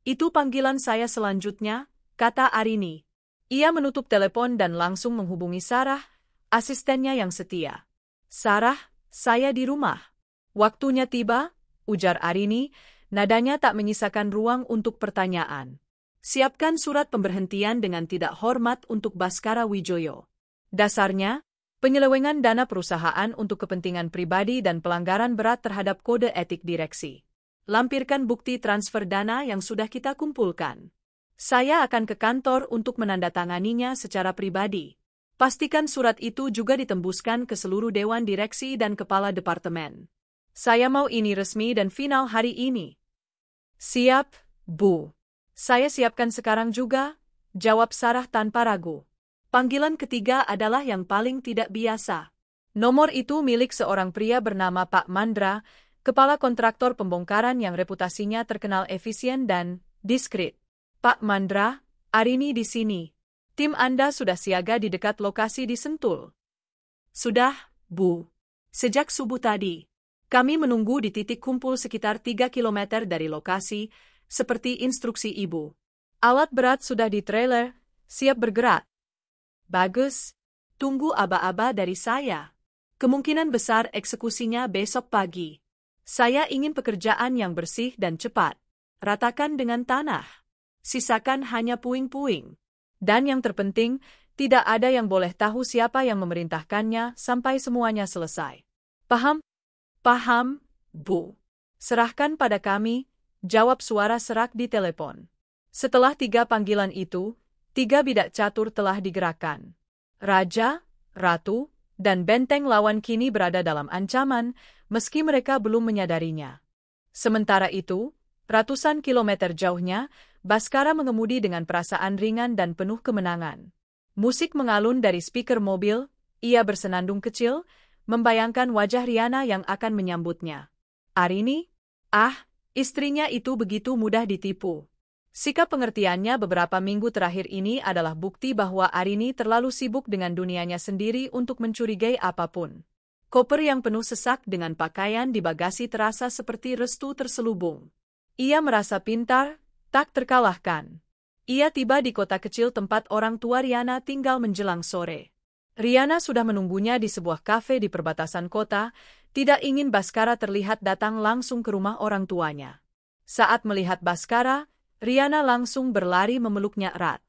"Itu panggilan saya selanjutnya," kata Arini. Ia menutup telepon dan langsung menghubungi Sarah, asistennya yang setia. "Sarah, saya di rumah." "Waktunya tiba," ujar Arini, nadanya tak menyisakan ruang untuk pertanyaan. "Siapkan surat pemberhentian dengan tidak hormat untuk Bhaskara Wijoyo. Dasarnya, penyelewengan dana perusahaan untuk kepentingan pribadi dan pelanggaran berat terhadap kode etik direksi. Lampirkan bukti transfer dana yang sudah kita kumpulkan. Saya akan ke kantor untuk menandatanganinya secara pribadi. Pastikan surat itu juga ditembuskan ke seluruh dewan direksi dan kepala departemen. Saya mau ini resmi dan final hari ini." "Siap, Bu. Saya siapkan sekarang juga," jawab Sarah tanpa ragu. Panggilan ketiga adalah yang paling tidak biasa. Nomor itu milik seorang pria bernama Pak Mandra, kepala kontraktor pembongkaran yang reputasinya terkenal efisien dan diskret. "Pak Mandra, Arini di sini. Tim Anda sudah siaga di dekat lokasi di Sentul." "Sudah, Bu. Sejak subuh tadi. Kami menunggu di titik kumpul sekitar 3 km dari lokasi, seperti instruksi Ibu. Alat berat sudah di trailer, siap bergerak." "Bagus. Tunggu aba-aba dari saya. Kemungkinan besar eksekusinya besok pagi. Saya ingin pekerjaan yang bersih dan cepat. Ratakan dengan tanah. Sisakan hanya puing-puing. Dan yang terpenting, tidak ada yang boleh tahu siapa yang memerintahkannya sampai semuanya selesai." "Paham?" "Paham, Bu. Serahkan pada kami," jawab suara serak di telepon. Setelah 3 panggilan itu, 3 bidak catur telah digerakkan. Raja, ratu, dan benteng lawan kini berada dalam ancaman, meski mereka belum menyadarinya. Sementara itu, ratusan kilometer jauhnya, Bhaskara mengemudi dengan perasaan ringan dan penuh kemenangan. Musik mengalun dari speaker mobil, ia bersenandung kecil, membayangkan wajah Riana yang akan menyambutnya. Arini? Istrinya itu begitu mudah ditipu. Sikap pengertiannya beberapa minggu terakhir ini adalah bukti bahwa Arini terlalu sibuk dengan dunianya sendiri untuk mencurigai apapun. Koper yang penuh sesak dengan pakaian di bagasi terasa seperti restu terselubung. Ia merasa pintar, tak terkalahkan. Ia tiba di kota kecil tempat orang tua Riana tinggal menjelang sore. Riana sudah menunggunya di sebuah kafe di perbatasan kota, tidak ingin Bhaskara terlihat datang langsung ke rumah orang tuanya. Saat melihat Bhaskara, Riana langsung berlari memeluknya erat.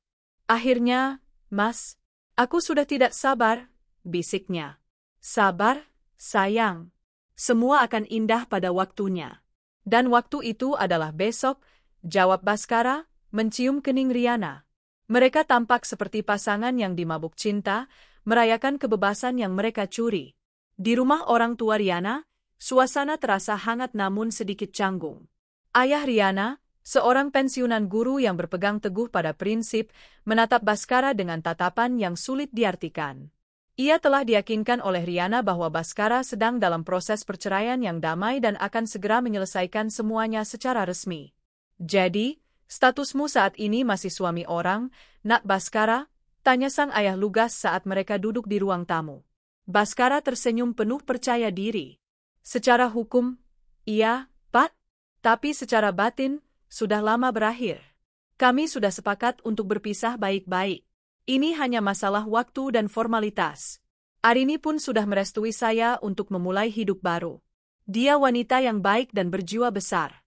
"Akhirnya, Mas, aku sudah tidak sabar," bisiknya. "Sabar, sayang. Semua akan indah pada waktunya." "Dan waktu itu adalah besok," jawab Bhaskara, mencium kening Riana. Mereka tampak seperti pasangan yang dimabuk cinta, merayakan kebebasan yang mereka curi. Di rumah orang tua Riana, suasana terasa hangat namun sedikit canggung. Ayah Riana, seorang pensiunan guru yang berpegang teguh pada prinsip, menatap Bhaskara dengan tatapan yang sulit diartikan. Ia telah diyakinkan oleh Riana bahwa Bhaskara sedang dalam proses perceraian yang damai dan akan segera menyelesaikan semuanya secara resmi. "Jadi, statusmu saat ini masih suami orang, Nak Bhaskara?" tanya sang ayah lugas saat mereka duduk di ruang tamu. Bhaskara tersenyum penuh percaya diri. "Secara hukum, iya, Pak. Tapi secara batin, sudah lama berakhir. Kami sudah sepakat untuk berpisah baik-baik. Ini hanya masalah waktu dan formalitas. Arini pun sudah merestui saya untuk memulai hidup baru." Dia wanita yang baik dan berjiwa besar.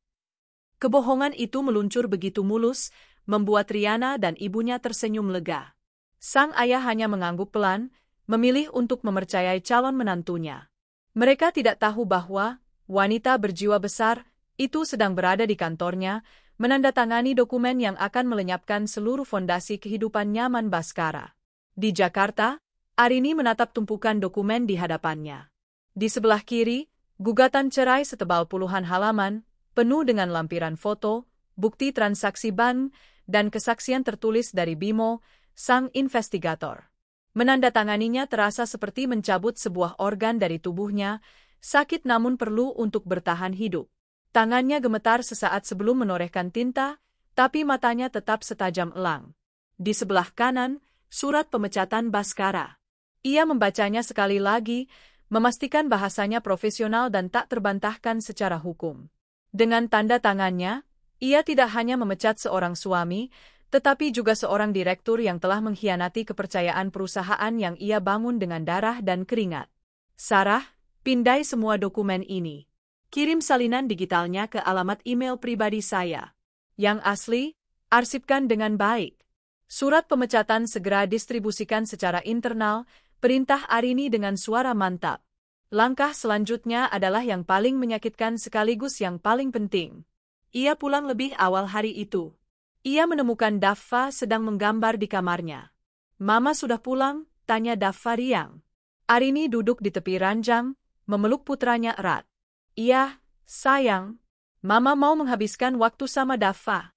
Kebohongan itu meluncur begitu mulus, membuat Riana dan ibunya tersenyum lega. Sang ayah hanya mengangguk pelan, memilih untuk mempercayai calon menantunya. Mereka tidak tahu bahwa wanita berjiwa besar itu sedang berada di kantornya, menandatangani dokumen yang akan melenyapkan seluruh fondasi kehidupan nyaman Baskara. Di Jakarta, Arini menatap tumpukan dokumen di hadapannya. Di sebelah kiri, gugatan cerai setebal puluhan halaman, penuh dengan lampiran foto, bukti transaksi bank, dan kesaksian tertulis dari Bimo, sang investigator. Menandatanganinya terasa seperti mencabut sebuah organ dari tubuhnya, sakit namun perlu untuk bertahan hidup. Tangannya gemetar sesaat sebelum menorehkan tinta, tapi matanya tetap setajam elang. Di sebelah kanan, surat pemecatan Baskara. Ia membacanya sekali lagi, memastikan bahasanya profesional dan tak terbantahkan secara hukum. Dengan tanda tangannya, ia tidak hanya memecat seorang suami, tetapi juga seorang direktur yang telah mengkhianati kepercayaan perusahaan yang ia bangun dengan darah dan keringat. Sarah, pindai semua dokumen ini. Kirim salinan digitalnya ke alamat email pribadi saya. Yang asli, arsipkan dengan baik. Surat pemecatan segera distribusikan secara internal, perintah Arini dengan suara mantap. Langkah selanjutnya adalah yang paling menyakitkan sekaligus yang paling penting. Ia pulang lebih awal hari itu. Ia menemukan Daffa sedang menggambar di kamarnya. "Mama sudah pulang?" tanya Daffa riang. Arini duduk di tepi ranjang, memeluk putranya erat. "Iya, sayang. Mama mau menghabiskan waktu sama Daffa."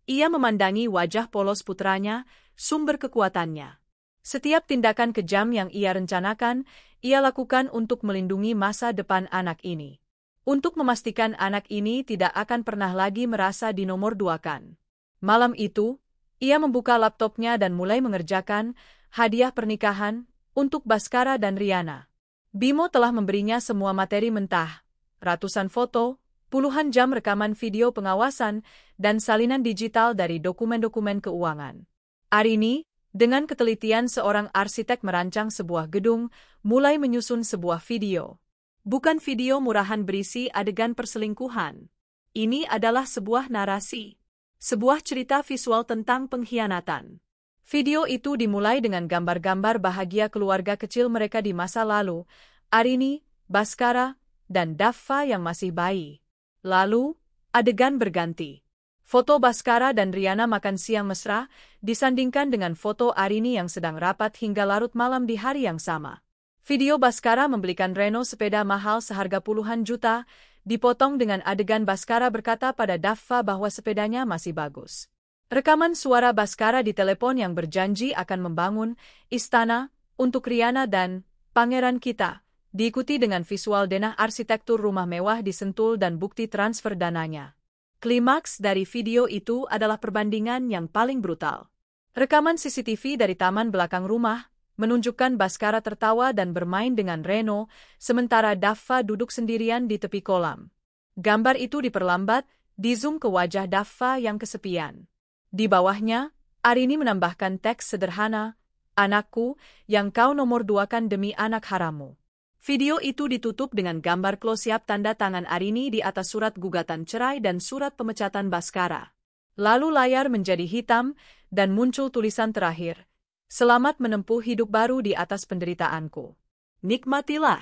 Ia memandangi wajah polos putranya, sumber kekuatannya. Setiap tindakan kejam yang ia rencanakan, ia lakukan untuk melindungi masa depan anak ini. Untuk memastikan anak ini tidak akan pernah lagi merasa dinomorduakan. Malam itu, ia membuka laptopnya dan mulai mengerjakan hadiah pernikahan untuk Baskara dan Riana. Bimo telah memberinya semua materi mentah, ratusan foto, puluhan jam rekaman video pengawasan, dan salinan digital dari dokumen-dokumen keuangan. Arini, dengan ketelitian seorang arsitek merancang sebuah gedung, mulai menyusun sebuah video. Bukan video murahan berisi adegan perselingkuhan. Ini adalah sebuah narasi. Sebuah cerita visual tentang pengkhianatan. Video itu dimulai dengan gambar-gambar bahagia keluarga kecil mereka di masa lalu, Arini, Baskara, dan Daffa yang masih bayi. Lalu, adegan berganti. Foto Baskara dan Riana makan siang mesra, disandingkan dengan foto Arini yang sedang rapat hingga larut malam di hari yang sama. Video Baskara membelikan Renault sepeda mahal seharga puluhan juta, dipotong dengan adegan Baskara berkata pada Daffa bahwa sepedanya masih bagus. Rekaman suara Baskara di telepon yang berjanji akan membangun istana untuk Riana dan pangeran kita, diikuti dengan visual denah arsitektur rumah mewah di Sentul dan bukti transfer dananya. Klimaks dari video itu adalah perbandingan yang paling brutal. Rekaman CCTV dari taman belakang rumah menunjukkan Baskara tertawa dan bermain dengan Renault, sementara Daffa duduk sendirian di tepi kolam. Gambar itu diperlambat, di-zoom ke wajah Daffa yang kesepian. Di bawahnya, Arini menambahkan teks sederhana, "Anakku, yang kau nomorduakan demi anak harammu." Video itu ditutup dengan gambar close-up tanda tangan Arini di atas surat gugatan cerai dan surat pemecatan Baskara. Lalu layar menjadi hitam, dan muncul tulisan terakhir, "Selamat menempuh hidup baru di atas penderitaanku. Nikmatilah,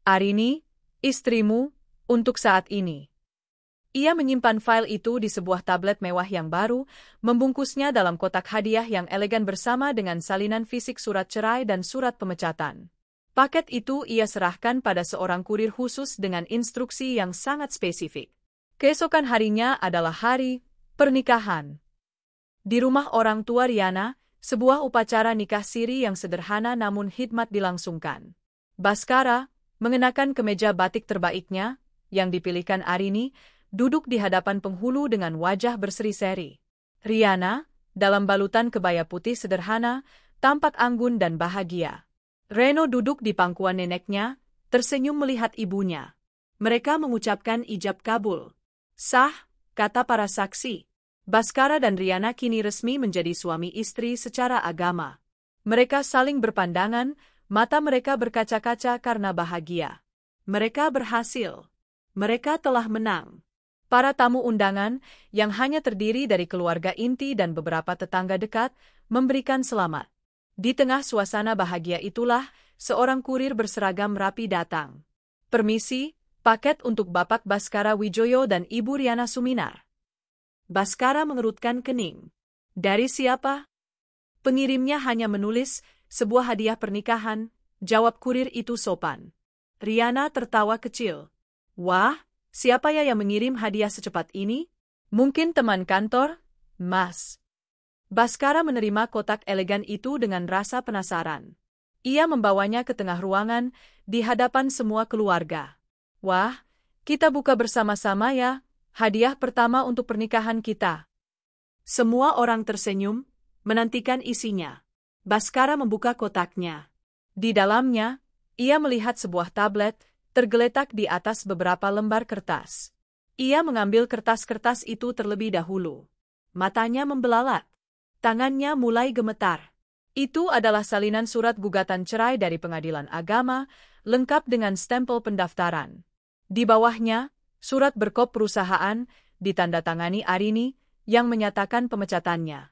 Arini, istrimu, untuk saat ini." Ia menyimpan file itu di sebuah tablet mewah yang baru, membungkusnya dalam kotak hadiah yang elegan bersama dengan salinan fisik surat cerai dan surat pemecatan. Paket itu ia serahkan pada seorang kurir khusus dengan instruksi yang sangat spesifik. Keesokan harinya adalah hari pernikahan. Di rumah orang tua Riana, sebuah upacara nikah siri yang sederhana namun hikmat dilangsungkan. Baskara, mengenakan kemeja batik terbaiknya, yang dipilihkan Arini, duduk di hadapan penghulu dengan wajah berseri-seri. Riana, dalam balutan kebaya putih sederhana, tampak anggun dan bahagia. Reno duduk di pangkuan neneknya, tersenyum melihat ibunya. Mereka mengucapkan ijab kabul. "Sah," kata para saksi. Baskara dan Riana kini resmi menjadi suami istri secara agama. Mereka saling berpandangan, mata mereka berkaca-kaca karena bahagia. Mereka berhasil. Mereka telah menang. Para tamu undangan, yang hanya terdiri dari keluarga inti dan beberapa tetangga dekat, memberikan selamat. Di tengah suasana bahagia itulah, seorang kurir berseragam rapi datang. "Permisi, paket untuk Bapak Baskara Wijoyo dan Ibu Riana Suminar." Baskara mengerutkan kening. "Dari siapa?" "Pengirimnya hanya menulis, sebuah hadiah pernikahan," jawab kurir itu sopan. Riana tertawa kecil. "Wah, siapa ya yang mengirim hadiah secepat ini? Mungkin teman kantor, Mas." Baskara menerima kotak elegan itu dengan rasa penasaran. Ia membawanya ke tengah ruangan, di hadapan semua keluarga. "Wah, kita buka bersama-sama ya, hadiah pertama untuk pernikahan kita." Semua orang tersenyum, menantikan isinya. Baskara membuka kotaknya. Di dalamnya, ia melihat sebuah tablet, tergeletak di atas beberapa lembar kertas. Ia mengambil kertas-kertas itu terlebih dahulu. Matanya membelalak. Tangannya mulai gemetar. Itu adalah salinan surat gugatan cerai dari Pengadilan Agama, lengkap dengan stempel pendaftaran. Di bawahnya, surat berkop perusahaan, ditandatangani Arini, yang menyatakan pemecatannya.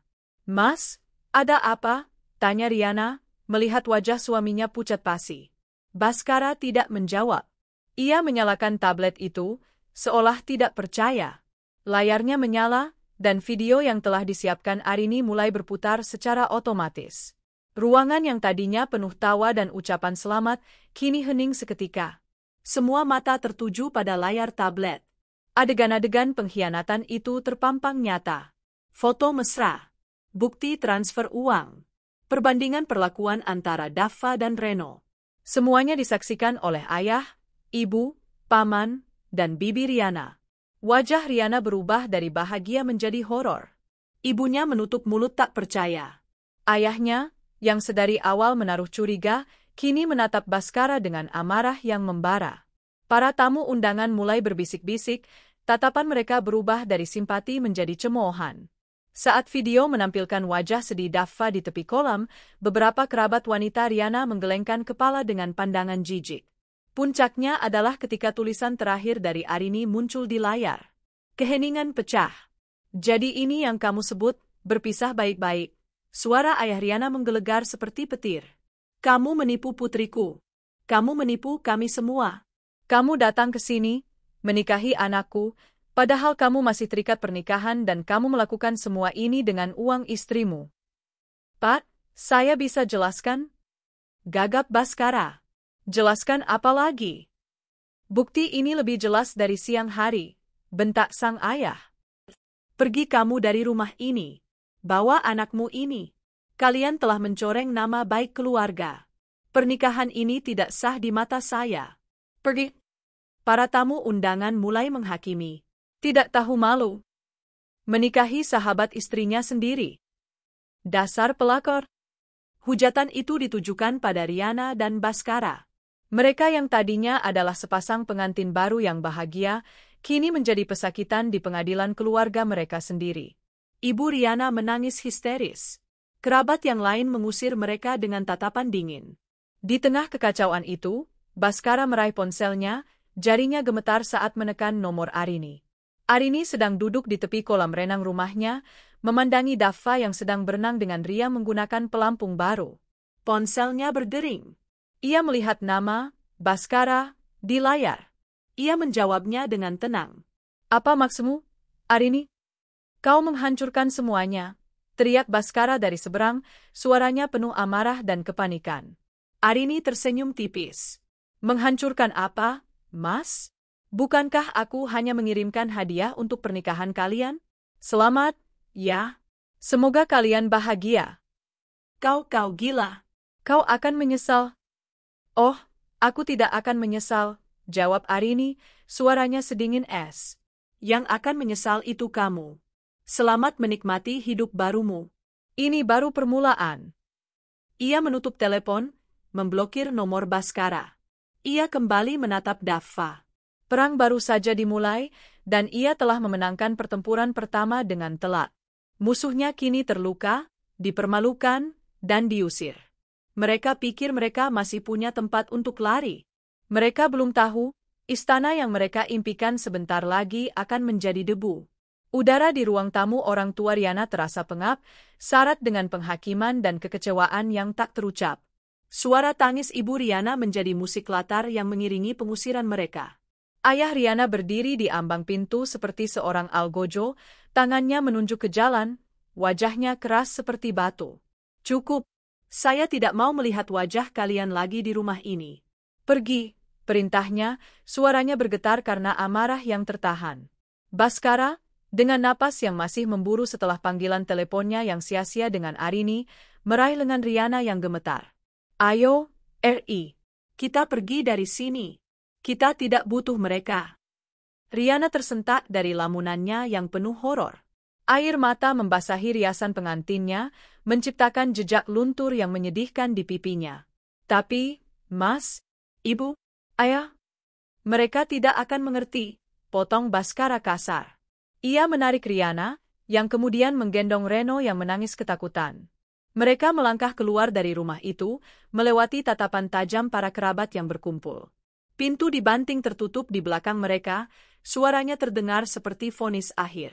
"Mas, ada apa?" tanya Riana, melihat wajah suaminya pucat pasi. Baskara tidak menjawab. Ia menyalakan tablet itu, seolah tidak percaya. Layarnya menyala, dan video yang telah disiapkan Arini mulai berputar secara otomatis. Ruangan yang tadinya penuh tawa dan ucapan selamat, kini hening seketika. Semua mata tertuju pada layar tablet. Adegan-adegan pengkhianatan itu terpampang nyata. Foto mesra, bukti transfer uang, perbandingan perlakuan antara Dava dan Reno. Semuanya disaksikan oleh ayah, ibu, paman, dan bibi Riana. Wajah Riana berubah dari bahagia menjadi horor. Ibunya menutup mulut tak percaya. Ayahnya, yang sedari awal menaruh curiga, kini menatap Baskara dengan amarah yang membara. Para tamu undangan mulai berbisik-bisik, tatapan mereka berubah dari simpati menjadi cemoohan. Saat video menampilkan wajah sedih Dava di tepi kolam, beberapa kerabat wanita Riana menggelengkan kepala dengan pandangan jijik. Puncaknya adalah ketika tulisan terakhir dari Arini muncul di layar. Keheningan pecah. "Jadi ini yang kamu sebut, berpisah baik-baik." Suara ayah Riana menggelegar seperti petir. "Kamu menipu putriku. Kamu menipu kami semua. Kamu datang ke sini, menikahi anakku, padahal kamu masih terikat pernikahan dan kamu melakukan semua ini dengan uang istrimu." "Pak, saya bisa jelaskan?" gagap Baskara. "Jelaskan apa lagi?" "Bukti ini lebih jelas dari siang hari," bentak sang ayah. "Pergi kamu dari rumah ini. Bawa anakmu ini. Kalian telah mencoreng nama baik keluarga. Pernikahan ini tidak sah di mata saya. Pergi." Para tamu undangan mulai menghakimi. Tidak tahu malu. Menikahi sahabat istrinya sendiri. Dasar pelakor. Hujatan itu ditujukan pada Riana dan Baskara. Mereka yang tadinya adalah sepasang pengantin baru yang bahagia, kini menjadi pesakitan di pengadilan keluarga mereka sendiri. Ibu Riana menangis histeris. Kerabat yang lain mengusir mereka dengan tatapan dingin. Di tengah kekacauan itu, Baskara meraih ponselnya, jarinya gemetar saat menekan nomor Arini. Arini sedang duduk di tepi kolam renang rumahnya, memandangi Dava yang sedang berenang dengan ria menggunakan pelampung baru. Ponselnya berdering. Ia melihat nama, Baskara, di layar. Ia menjawabnya dengan tenang. "Apa maksudmu, Arini? Kau menghancurkan semuanya," teriak Baskara dari seberang, suaranya penuh amarah dan kepanikan. Arini tersenyum tipis. "Menghancurkan apa, Mas? Bukankah aku hanya mengirimkan hadiah untuk pernikahan kalian? Selamat, ya. Semoga kalian bahagia." Kau gila. "Kau akan menyesal." "Oh, aku tidak akan menyesal," jawab Arini, suaranya sedingin es. "Yang akan menyesal itu kamu. Selamat menikmati hidup barumu. Ini baru permulaan." Ia menutup telepon, memblokir nomor Baskara. Ia kembali menatap Dava. Perang baru saja dimulai, dan ia telah memenangkan pertempuran pertama dengan telak. Musuhnya kini terluka, dipermalukan, dan diusir. Mereka pikir mereka masih punya tempat untuk lari. Mereka belum tahu, istana yang mereka impikan sebentar lagi akan menjadi debu. Udara di ruang tamu orang tua Riana terasa pengap, syarat dengan penghakiman dan kekecewaan yang tak terucap. Suara tangis ibu Riana menjadi musik latar yang mengiringi pengusiran mereka. Ayah Riana berdiri di ambang pintu seperti seorang algojo, tangannya menunjuk ke jalan, wajahnya keras seperti batu. Cukup, saya tidak mau melihat wajah kalian lagi di rumah ini. Pergi, perintahnya, suaranya bergetar karena amarah yang tertahan. Baskara, dengan napas yang masih memburu setelah panggilan teleponnya yang sia-sia dengan Arini, meraih lengan Riana yang gemetar. Ayo, Ri. Kita pergi dari sini. Kita tidak butuh mereka. Riana tersentak dari lamunannya yang penuh horor. Air mata membasahi riasan pengantinnya, menciptakan jejak luntur yang menyedihkan di pipinya. Tapi, Mas, Ibu, Ayah, mereka tidak akan mengerti, potong Baskara kasar. Ia menarik Riana, yang kemudian menggendong Reno yang menangis ketakutan. Mereka melangkah keluar dari rumah itu, melewati tatapan tajam para kerabat yang berkumpul. Pintu dibanting tertutup di belakang mereka, suaranya terdengar seperti vonis akhir.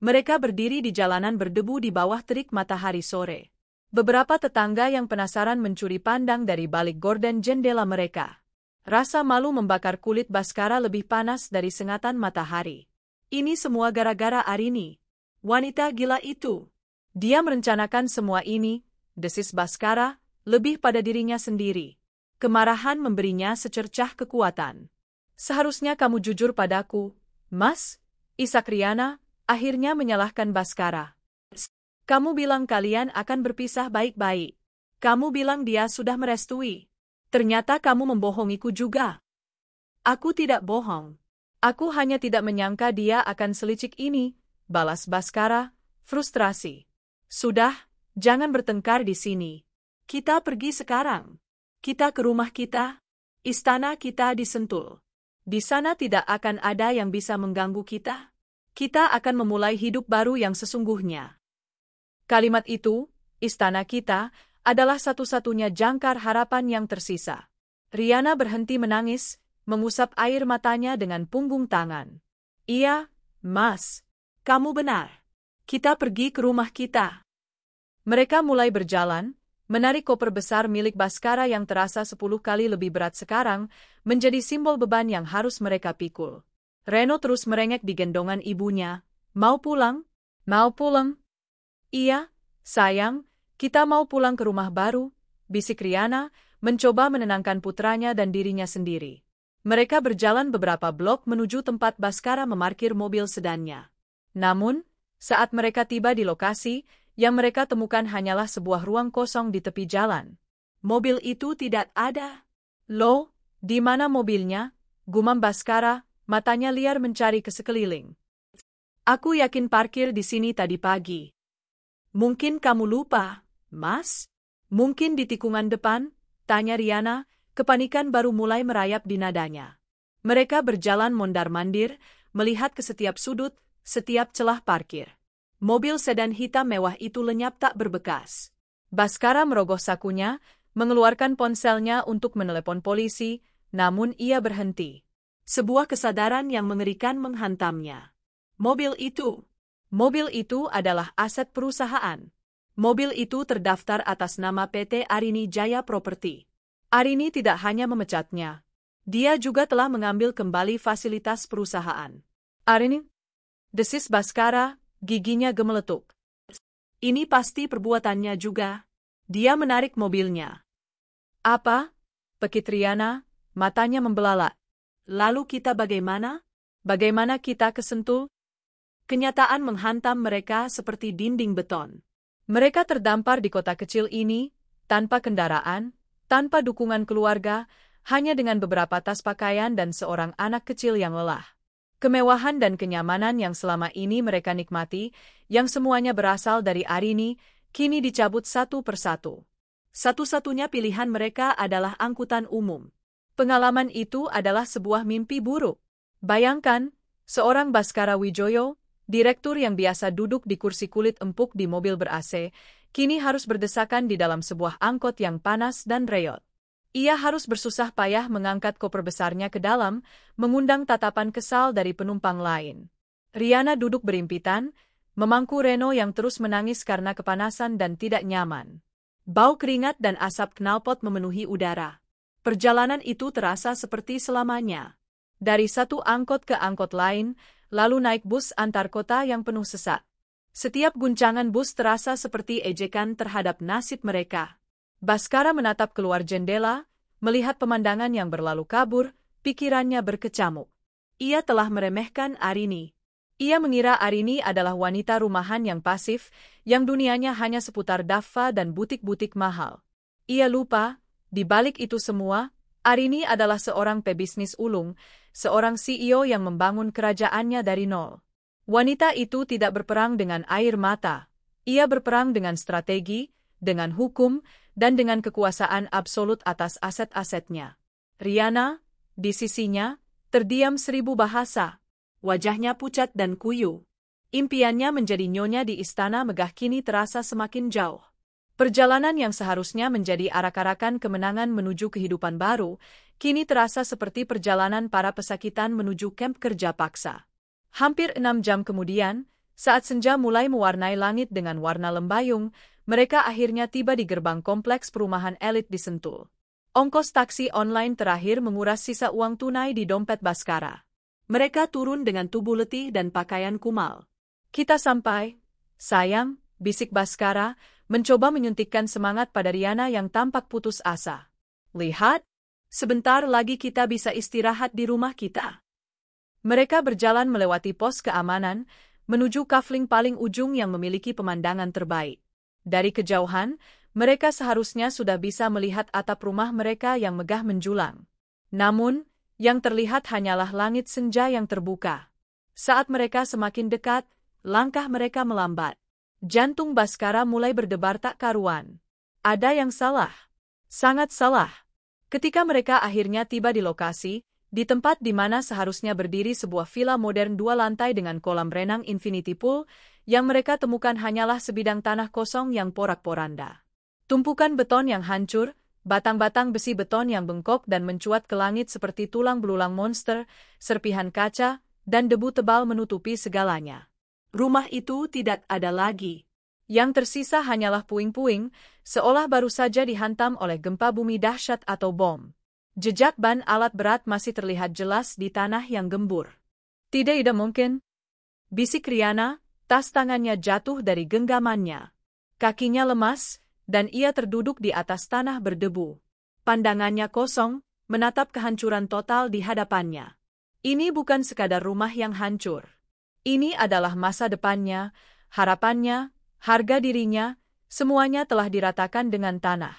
Mereka berdiri di jalanan berdebu di bawah terik matahari sore. Beberapa tetangga yang penasaran mencuri pandang dari balik gorden jendela mereka. Rasa malu membakar kulit Baskara lebih panas dari sengatan matahari. Ini semua gara-gara Arini. Wanita gila itu. Dia merencanakan semua ini, desis Baskara, lebih pada dirinya sendiri. Kemarahan memberinya secercah kekuatan. Seharusnya kamu jujur padaku, Mas, isak Riana, akhirnya menyalahkan Baskara. Kamu bilang kalian akan berpisah baik-baik. Kamu bilang dia sudah merestui. Ternyata kamu membohongiku juga. Aku tidak bohong. Aku hanya tidak menyangka dia akan selicik ini, balas Baskara, frustrasi. Sudah, jangan bertengkar di sini. Kita pergi sekarang. Kita ke rumah kita. Istana kita di Sentul. Di sana tidak akan ada yang bisa mengganggu kita. Kita akan memulai hidup baru yang sesungguhnya. Kalimat itu, istana kita, adalah satu-satunya jangkar harapan yang tersisa. Riana berhenti menangis, mengusap air matanya dengan punggung tangan. Iya, Mas. Kamu benar. Kita pergi ke rumah kita. Mereka mulai berjalan, menarik koper besar milik Baskara yang terasa 10 kali lebih berat sekarang, menjadi simbol beban yang harus mereka pikul. Reno terus merengek di gendongan ibunya. Mau pulang? Mau pulang? Iya, sayang. Kita mau pulang ke rumah baru, bisik Riana, mencoba menenangkan putranya dan dirinya sendiri. Mereka berjalan beberapa blok menuju tempat Baskara memarkir mobil sedannya. Namun, saat mereka tiba di lokasi, yang mereka temukan hanyalah sebuah ruang kosong di tepi jalan. Mobil itu tidak ada. Loh, di mana mobilnya? Gumam Baskara, matanya liar mencari ke sekeliling. Aku yakin parkir di sini tadi pagi. Mungkin kamu lupa. Mas? Mungkin di tikungan depan? Tanya Riana, kepanikan baru mulai merayap di nadanya. Mereka berjalan mondar-mandir, melihat ke setiap sudut, setiap celah parkir. Mobil sedan hitam mewah itu lenyap tak berbekas. Baskara merogoh sakunya, mengeluarkan ponselnya untuk menelepon polisi, namun ia berhenti. Sebuah kesadaran yang mengerikan menghantamnya. Mobil itu adalah aset perusahaan. Mobil itu terdaftar atas nama PT Arini Jaya Property. Arini tidak hanya memecatnya. Dia juga telah mengambil kembali fasilitas perusahaan. Arini? Desis Baskara, giginya gemeletup. Ini pasti perbuatannya juga. Dia menarik mobilnya. Apa? Pekit Riana, matanya membelalak. Lalu kita bagaimana? Bagaimana kita ke Sentul? Kenyataan menghantam mereka seperti dinding beton. Mereka terdampar di kota kecil ini, tanpa kendaraan, tanpa dukungan keluarga, hanya dengan beberapa tas pakaian dan seorang anak kecil yang lelah. Kemewahan dan kenyamanan yang selama ini mereka nikmati, yang semuanya berasal dari Arini, kini dicabut satu persatu. Satu-satunya pilihan mereka adalah angkutan umum. Pengalaman itu adalah sebuah mimpi buruk. Bayangkan, seorang Baskara Wijoyo, direktur yang biasa duduk di kursi kulit empuk di mobil ber-AC, kini harus berdesakan di dalam sebuah angkot yang panas dan reyot. Ia harus bersusah payah mengangkat koper besarnya ke dalam, mengundang tatapan kesal dari penumpang lain. Riana duduk berimpitan, memangku Reno yang terus menangis karena kepanasan dan tidak nyaman. Bau keringat dan asap knalpot memenuhi udara. Perjalanan itu terasa seperti selamanya. Dari satu angkot ke angkot lain, lalu naik bus antar kota yang penuh sesak. Setiap guncangan bus terasa seperti ejekan terhadap nasib mereka. Baskara menatap keluar jendela, melihat pemandangan yang berlalu kabur, pikirannya berkecamuk. Ia telah meremehkan Arini. Ia mengira Arini adalah wanita rumahan yang pasif, yang dunianya hanya seputar Daffa dan butik-butik mahal. Ia lupa, di balik itu semua, Arini adalah seorang pebisnis ulung, seorang CEO yang membangun kerajaannya dari nol. Wanita itu tidak berperang dengan air mata. Ia berperang dengan strategi, dengan hukum, dan dengan kekuasaan absolut atas aset-asetnya. Riana, di sisinya, terdiam 1000 bahasa. Wajahnya pucat dan kuyu. Impiannya menjadi nyonya di istana megah kini terasa semakin jauh. Perjalanan yang seharusnya menjadi arak-arakan kemenangan menuju kehidupan baru, kini terasa seperti perjalanan para pesakitan menuju kamp kerja paksa. Hampir 6 jam kemudian, saat senja mulai mewarnai langit dengan warna lembayung, mereka akhirnya tiba di gerbang kompleks perumahan elit di Sentul. Ongkos taksi online terakhir menguras sisa uang tunai di dompet Baskara. Mereka turun dengan tubuh letih dan pakaian kumal. Kita sampai, sayang, bisik Baskara, mencoba menyuntikkan semangat pada Riana yang tampak putus asa. Lihat, sebentar lagi kita bisa istirahat di rumah kita. Mereka berjalan melewati pos keamanan, menuju kafling paling ujung yang memiliki pemandangan terbaik. Dari kejauhan, mereka seharusnya sudah bisa melihat atap rumah mereka yang megah menjulang. Namun, yang terlihat hanyalah langit senja yang terbuka. Saat mereka semakin dekat, langkah mereka melambat. Jantung Baskara mulai berdebar tak karuan. Ada yang salah. Sangat salah. Ketika mereka akhirnya tiba di lokasi, di tempat di mana seharusnya berdiri sebuah villa modern 2 lantai dengan kolam renang infinity pool, yang mereka temukan hanyalah sebidang tanah kosong yang porak-poranda. Tumpukan beton yang hancur, batang-batang besi beton yang bengkok dan mencuat ke langit seperti tulang belulang monster, serpihan kaca, dan debu tebal menutupi segalanya. Rumah itu tidak ada lagi. Yang tersisa hanyalah puing-puing, seolah baru saja dihantam oleh gempa bumi dahsyat atau bom. Jejak ban alat berat masih terlihat jelas di tanah yang gembur. Tidak mungkin. Bisik Riana, tas tangannya jatuh dari genggamannya. Kakinya lemas, dan ia terduduk di atas tanah berdebu. Pandangannya kosong, menatap kehancuran total di hadapannya. Ini bukan sekadar rumah yang hancur. Ini adalah masa depannya, harapannya, harga dirinya, semuanya telah diratakan dengan tanah.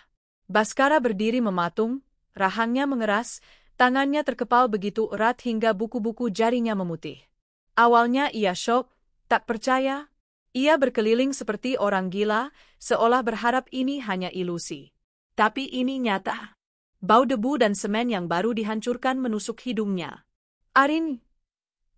Baskara berdiri mematung, rahangnya mengeras, tangannya terkepal begitu erat hingga buku-buku jarinya memutih. Awalnya ia syok, tak percaya. Ia berkeliling seperti orang gila, seolah berharap ini hanya ilusi. Tapi ini nyata. Bau debu dan semen yang baru dihancurkan menusuk hidungnya. Arini!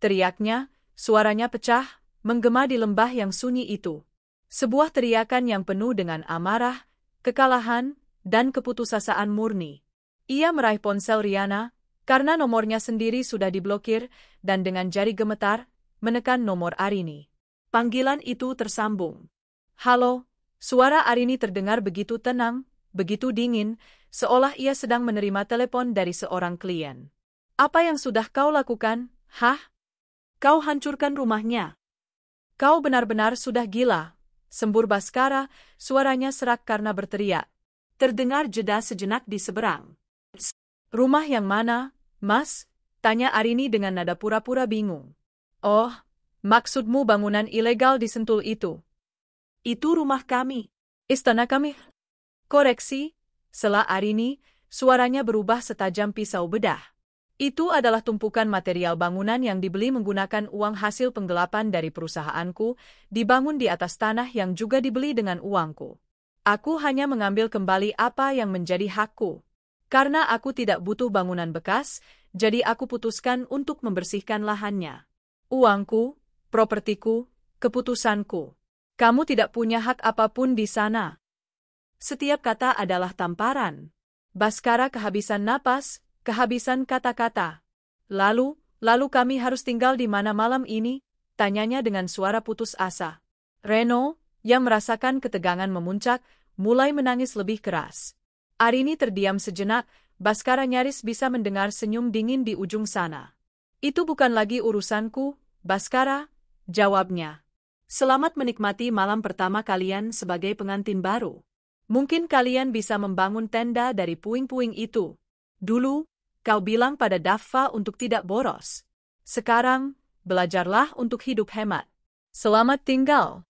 Teriaknya, suaranya pecah, menggema di lembah yang sunyi itu. Sebuah teriakan yang penuh dengan amarah, kekalahan, dan keputusasaan murni. Ia meraih ponsel Riana, karena nomornya sendiri sudah diblokir, dan dengan jari gemetar, menekan nomor Arini. Panggilan itu tersambung. Halo, suara Arini terdengar begitu tenang, begitu dingin, seolah ia sedang menerima telepon dari seorang klien. Apa yang sudah kau lakukan, hah? Kau hancurkan rumahnya. Kau benar-benar sudah gila, sembur Baskara, suaranya serak karena berteriak. Terdengar jeda sejenak di seberang. Rumah yang mana, Mas? Tanya Arini dengan nada pura-pura bingung. Oh, maksudmu bangunan ilegal di Sentul itu? Itu rumah kami. Istana kami? Koreksi, sela Arini, suaranya berubah setajam pisau bedah. Itu adalah tumpukan material bangunan yang dibeli menggunakan uang hasil penggelapan dari perusahaanku, dibangun di atas tanah yang juga dibeli dengan uangku. Aku hanya mengambil kembali apa yang menjadi hakku. Karena aku tidak butuh bangunan bekas, jadi aku putuskan untuk membersihkan lahannya. Uangku, propertiku, keputusanku. Kamu tidak punya hak apapun di sana. Setiap kata adalah tamparan. Baskara kehabisan napas, kehabisan kata-kata. Lalu kami harus tinggal di mana malam ini? Tanyanya dengan suara putus asa. Reno, yang merasakan ketegangan memuncak, mulai menangis lebih keras. Arini terdiam sejenak, Baskara nyaris bisa mendengar senyum dingin di ujung sana. Itu bukan lagi urusanku, Baskara, jawabnya. Selamat menikmati malam pertama kalian sebagai pengantin baru. Mungkin kalian bisa membangun tenda dari puing-puing itu. Dulu, kau bilang pada Daffa untuk tidak boros. Sekarang, belajarlah untuk hidup hemat. Selamat tinggal.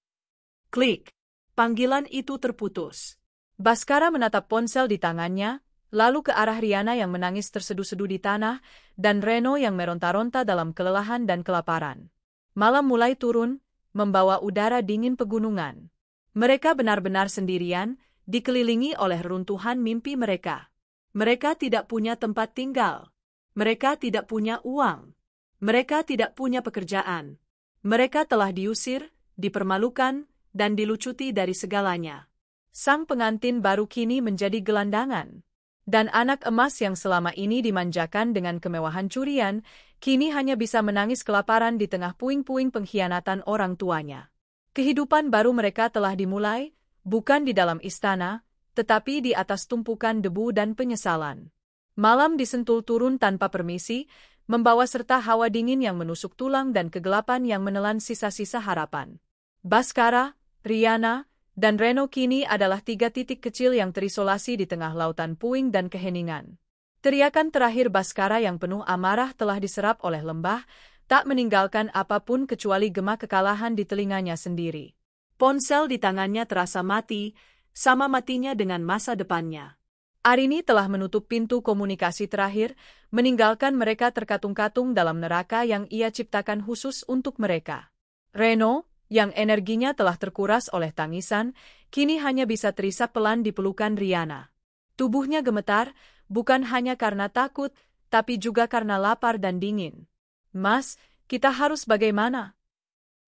Klik. Panggilan itu terputus. Baskara menatap ponsel di tangannya, lalu ke arah Riana yang menangis terseduh-seduh di tanah, dan Reno yang meronta-ronta dalam kelelahan dan kelaparan. Malam mulai turun, membawa udara dingin pegunungan. Mereka benar-benar sendirian, dikelilingi oleh runtuhan mimpi mereka. Mereka tidak punya tempat tinggal. Mereka tidak punya uang. Mereka tidak punya pekerjaan. Mereka telah diusir, dipermalukan, dan dilucuti dari segalanya. Sang pengantin baru kini menjadi gelandangan. Dan anak emas yang selama ini dimanjakan dengan kemewahan curian, kini hanya bisa menangis kelaparan di tengah puing-puing pengkhianatan orang tuanya. Kehidupan baru mereka telah dimulai, bukan di dalam istana, tetapi di atas tumpukan debu dan penyesalan. Malam disentul turun tanpa permisi, membawa serta hawa dingin yang menusuk tulang dan kegelapan yang menelan sisa-sisa harapan. Baskara, Riana, dan Reno kini adalah 3 titik kecil yang terisolasi di tengah lautan puing dan keheningan. Teriakan terakhir Baskara yang penuh amarah telah diserap oleh lembah, tak meninggalkan apapun kecuali gema kekalahan di telinganya sendiri. Ponsel di tangannya terasa mati, sama matinya dengan masa depannya. Arini telah menutup pintu komunikasi terakhir, meninggalkan mereka terkatung-katung dalam neraka yang ia ciptakan khusus untuk mereka. Reno, yang energinya telah terkuras oleh tangisan, kini hanya bisa terisak pelan di pelukan Riana. Tubuhnya gemetar, bukan hanya karena takut, tapi juga karena lapar dan dingin. Mas, kita harus bagaimana?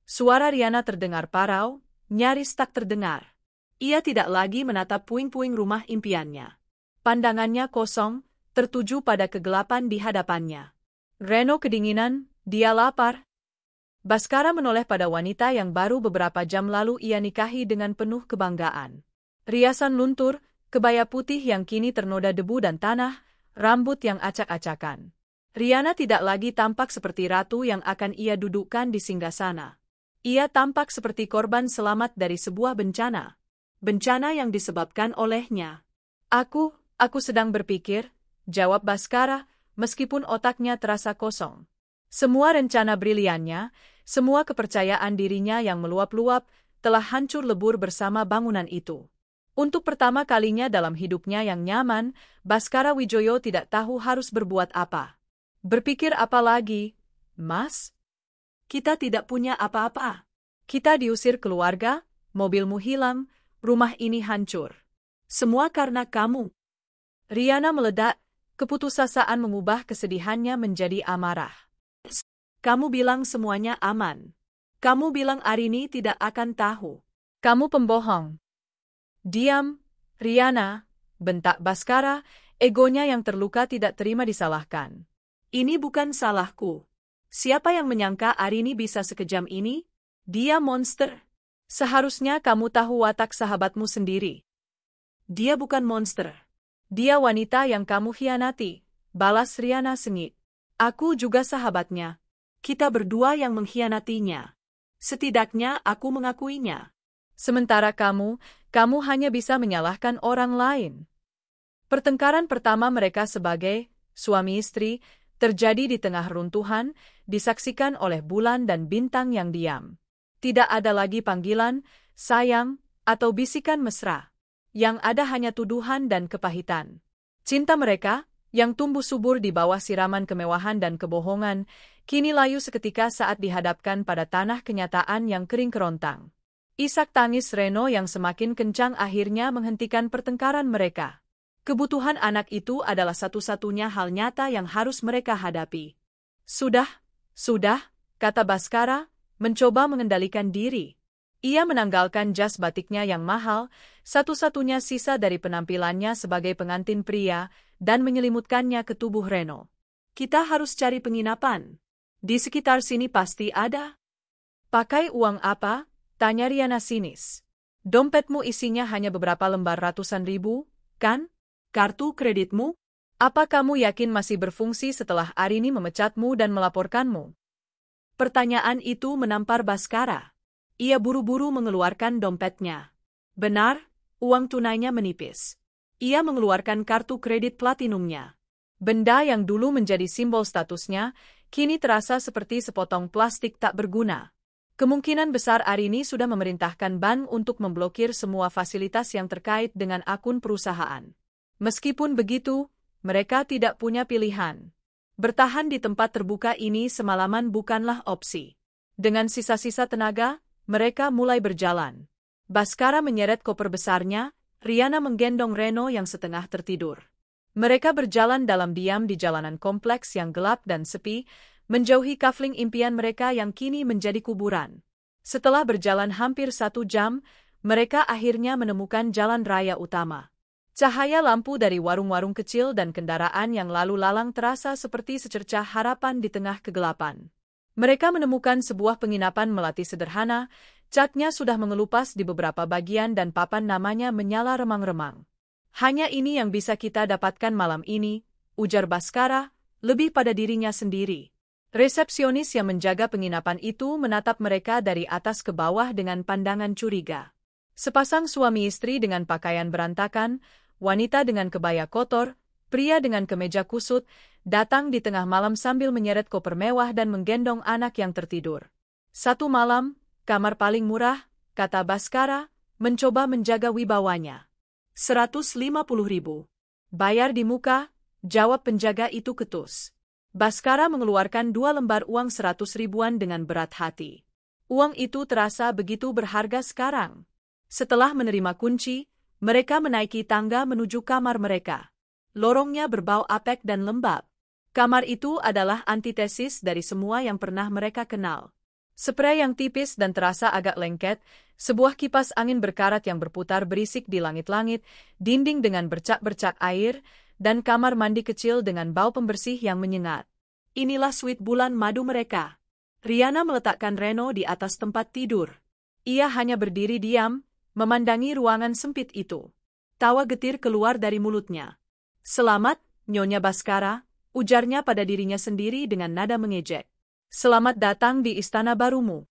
Suara Riana terdengar parau, nyaris tak terdengar. Ia tidak lagi menatap puing-puing rumah impiannya. Pandangannya kosong, tertuju pada kegelapan di hadapannya. Reno kedinginan, dia lapar. Baskara menoleh pada wanita yang baru beberapa jam lalu ia nikahi dengan penuh kebanggaan. Riasan luntur, kebaya putih yang kini ternoda debu dan tanah, rambut yang acak-acakan. Riana tidak lagi tampak seperti ratu yang akan ia dudukkan di singgasana. Ia tampak seperti korban selamat dari sebuah bencana. Bencana yang disebabkan olehnya. Aku sedang berpikir, jawab Baskara, meskipun otaknya terasa kosong. Semua rencana briliannya, semua kepercayaan dirinya yang meluap-luap, telah hancur lebur bersama bangunan itu. Untuk pertama kalinya dalam hidupnya yang nyaman, Baskara Wijoyo tidak tahu harus berbuat apa. Berpikir apa lagi, Mas? Kita tidak punya apa-apa. Kita diusir keluarga, mobilmu hilang, rumah ini hancur. Semua karena kamu. Riana meledak, keputusasaan mengubah kesedihannya menjadi amarah. Kamu bilang semuanya aman. Kamu bilang Arini tidak akan tahu. Kamu pembohong. Diam, Riana, bentak Baskara, egonya yang terluka tidak terima disalahkan. Ini bukan salahku. Siapa yang menyangka Arini bisa sekejam ini? Dia monster. Seharusnya kamu tahu watak sahabatmu sendiri. Dia bukan monster. Dia wanita yang kamu khianati, balas Riana sengit. Aku juga sahabatnya. Kita berdua yang mengkhianatinya. Setidaknya aku mengakuinya. Sementara kamu hanya bisa menyalahkan orang lain. Pertengkaran pertama mereka sebagai suami istri terjadi di tengah runtuhan, disaksikan oleh bulan dan bintang yang diam. Tidak ada lagi panggilan, sayang, atau bisikan mesra. Yang ada hanya tuduhan dan kepahitan. Cinta mereka, yang tumbuh subur di bawah siraman kemewahan dan kebohongan, kini layu seketika saat dihadapkan pada tanah kenyataan yang kering kerontang. Isak tangis Reno yang semakin kencang akhirnya menghentikan pertengkaran mereka. Kebutuhan anak itu adalah satu-satunya hal nyata yang harus mereka hadapi. Sudah, kata Baskara, mencoba mengendalikan diri. Ia menanggalkan jas batiknya yang mahal, satu-satunya sisa dari penampilannya sebagai pengantin pria, dan menyelimutkannya ke tubuh Reno. Kita harus cari penginapan. Di sekitar sini pasti ada. Pakai uang apa? Tanya Riana sinis. Dompetmu isinya hanya beberapa lembar ratusan ribu, kan? Kartu kreditmu? Apa kamu yakin masih berfungsi setelah Arini memecatmu dan melaporkanmu? Pertanyaan itu menampar Baskara. Ia buru-buru mengeluarkan dompetnya. Benar, uang tunainya menipis. Ia mengeluarkan kartu kredit platinumnya. Benda yang dulu menjadi simbol statusnya, kini terasa seperti sepotong plastik tak berguna. Kemungkinan besar Arini sudah memerintahkan bank untuk memblokir semua fasilitas yang terkait dengan akun perusahaan. Meskipun begitu, mereka tidak punya pilihan. Bertahan di tempat terbuka ini semalaman bukanlah opsi. Dengan sisa-sisa tenaga, mereka mulai berjalan. Baskara menyeret koper besarnya, Riana menggendong Reno yang setengah tertidur. Mereka berjalan dalam diam di jalanan kompleks yang gelap dan sepi, menjauhi kafling impian mereka yang kini menjadi kuburan. Setelah berjalan hampir 1 jam, mereka akhirnya menemukan jalan raya utama. Cahaya lampu dari warung-warung kecil dan kendaraan yang lalu lalang terasa seperti secercah harapan di tengah kegelapan. Mereka menemukan sebuah penginapan melati sederhana, catnya sudah mengelupas di beberapa bagian dan papan namanya menyala remang-remang. Hanya ini yang bisa kita dapatkan malam ini, ujar Baskara, lebih pada dirinya sendiri. Resepsionis yang menjaga penginapan itu menatap mereka dari atas ke bawah dengan pandangan curiga. Sepasang suami istri dengan pakaian berantakan, wanita dengan kebaya kotor, pria dengan kemeja kusut, datang di tengah malam sambil menyeret koper mewah dan menggendong anak yang tertidur. 1 malam, kamar paling murah, kata Baskara, mencoba menjaga wibawanya. 150.000. Bayar di muka, jawab penjaga itu ketus. Baskara mengeluarkan 2 lembar uang 100 ribuan dengan berat hati. Uang itu terasa begitu berharga sekarang. Setelah menerima kunci, mereka menaiki tangga menuju kamar mereka. Lorongnya berbau apek dan lembab. Kamar itu adalah antitesis dari semua yang pernah mereka kenal. Sprei yang tipis dan terasa agak lengket, sebuah kipas angin berkarat yang berputar berisik di langit-langit, dinding dengan bercak-bercak air, dan kamar mandi kecil dengan bau pembersih yang menyengat. Inilah suite bulan madu mereka. Riana meletakkan Reno di atas tempat tidur. Ia hanya berdiri diam, memandangi ruangan sempit itu. Tawa getir keluar dari mulutnya. Selamat, Nyonya Baskara, ujarnya pada dirinya sendiri dengan nada mengejek. Selamat datang di istana barumu.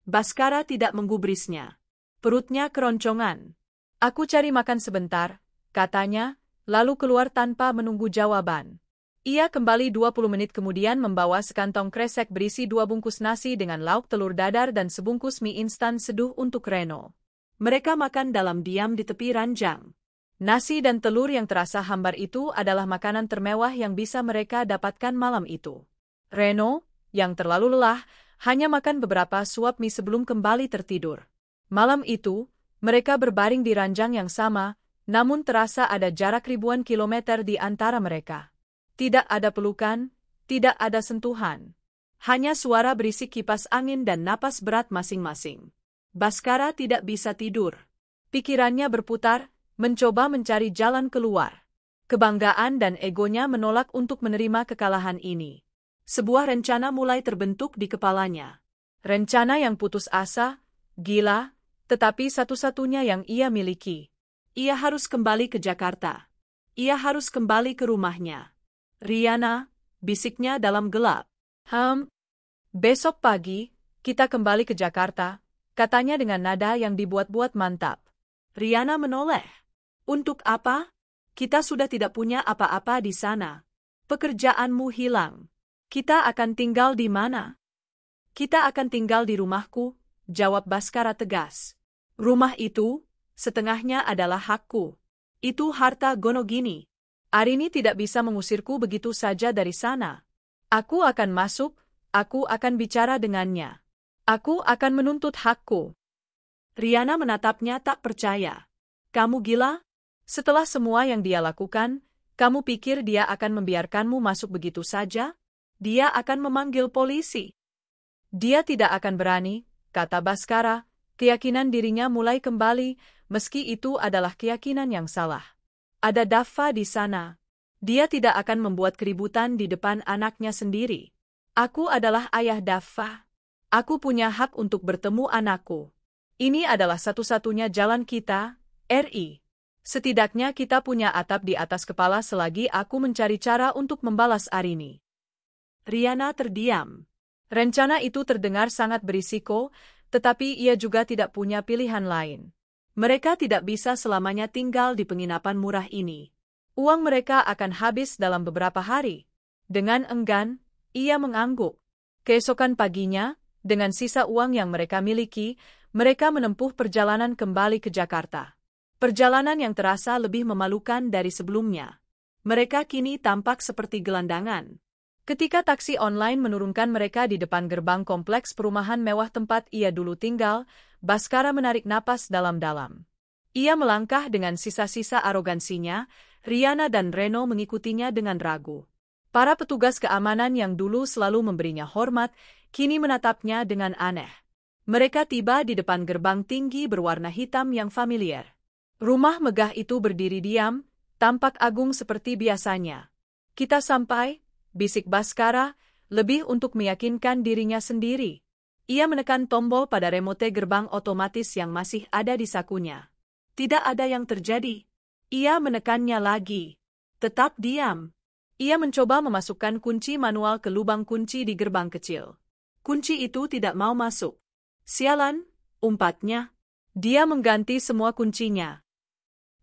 Baskara tidak menggubrisnya. Perutnya keroncongan. Aku cari makan sebentar, katanya, lalu keluar tanpa menunggu jawaban. Ia kembali 20 menit kemudian membawa sekantong kresek berisi 2 bungkus nasi dengan lauk telur dadar dan sebungkus mie instan seduh untuk Reno. Mereka makan dalam diam di tepi ranjang. Nasi dan telur yang terasa hambar itu adalah makanan termewah yang bisa mereka dapatkan malam itu. Reno, yang terlalu lelah, hanya makan beberapa suap mie sebelum kembali tertidur. Malam itu, mereka berbaring di ranjang yang sama, namun terasa ada jarak ribuan kilometer di antara mereka. Tidak ada pelukan, tidak ada sentuhan. Hanya suara berisik kipas angin dan napas berat masing-masing. Baskara tidak bisa tidur. Pikirannya berputar, mencoba mencari jalan keluar. Kebanggaan dan egonya menolak untuk menerima kekalahan ini. Sebuah rencana mulai terbentuk di kepalanya. Rencana yang putus asa, gila, tetapi satu-satunya yang ia miliki. Ia harus kembali ke Jakarta. Ia harus kembali ke rumahnya. Riana, bisiknya dalam gelap. Besok pagi, kita kembali ke Jakarta, katanya dengan nada yang dibuat-buat mantap. Riana menoleh. Untuk apa? Kita sudah tidak punya apa-apa di sana. Pekerjaanmu hilang. Kita akan tinggal di mana? Kita akan tinggal di rumahku, jawab Baskara tegas. Rumah itu, setengahnya adalah hakku. Itu harta Gonogini. Arini tidak bisa mengusirku begitu saja dari sana. Aku akan masuk, aku akan bicara dengannya. Aku akan menuntut hakku. Riana menatapnya tak percaya. Kamu gila? Setelah semua yang dia lakukan, kamu pikir dia akan membiarkanmu masuk begitu saja? Dia akan memanggil polisi. Dia tidak akan berani, kata Baskara, Keyakinan dirinya mulai kembali, meski itu adalah keyakinan yang salah. Ada Daffa di sana. Dia tidak akan membuat keributan di depan anaknya sendiri. Aku adalah ayah Daffa. Aku punya hak untuk bertemu anakku. Ini adalah satu-satunya jalan kita, RI. Setidaknya kita punya atap di atas kepala selagi aku mencari cara untuk membalas Arini. Riana terdiam. Rencana itu terdengar sangat berisiko, tetapi ia juga tidak punya pilihan lain. Mereka tidak bisa selamanya tinggal di penginapan murah ini. Uang mereka akan habis dalam beberapa hari. Dengan enggan, ia mengangguk. Keesokan paginya, dengan sisa uang yang mereka miliki, mereka menempuh perjalanan kembali ke Jakarta. Perjalanan yang terasa lebih memalukan dari sebelumnya. Mereka kini tampak seperti gelandangan. Ketika taksi online menurunkan mereka di depan gerbang kompleks perumahan mewah tempat ia dulu tinggal, Baskara menarik napas dalam-dalam. Ia melangkah dengan sisa-sisa arogansinya, Riana dan Reno mengikutinya dengan ragu. Para petugas keamanan yang dulu selalu memberinya hormat, kini menatapnya dengan aneh. Mereka tiba di depan gerbang tinggi berwarna hitam yang familiar. Rumah megah itu berdiri diam, tampak agung seperti biasanya. Kita sampai, bisik Baskara, lebih untuk meyakinkan dirinya sendiri. Ia menekan tombol pada remote gerbang otomatis yang masih ada di sakunya. Tidak ada yang terjadi. Ia menekannya lagi. Tetap diam. Ia mencoba memasukkan kunci manual ke lubang kunci di gerbang kecil. Kunci itu tidak mau masuk. Sialan, umpatnya. Dia mengganti semua kuncinya.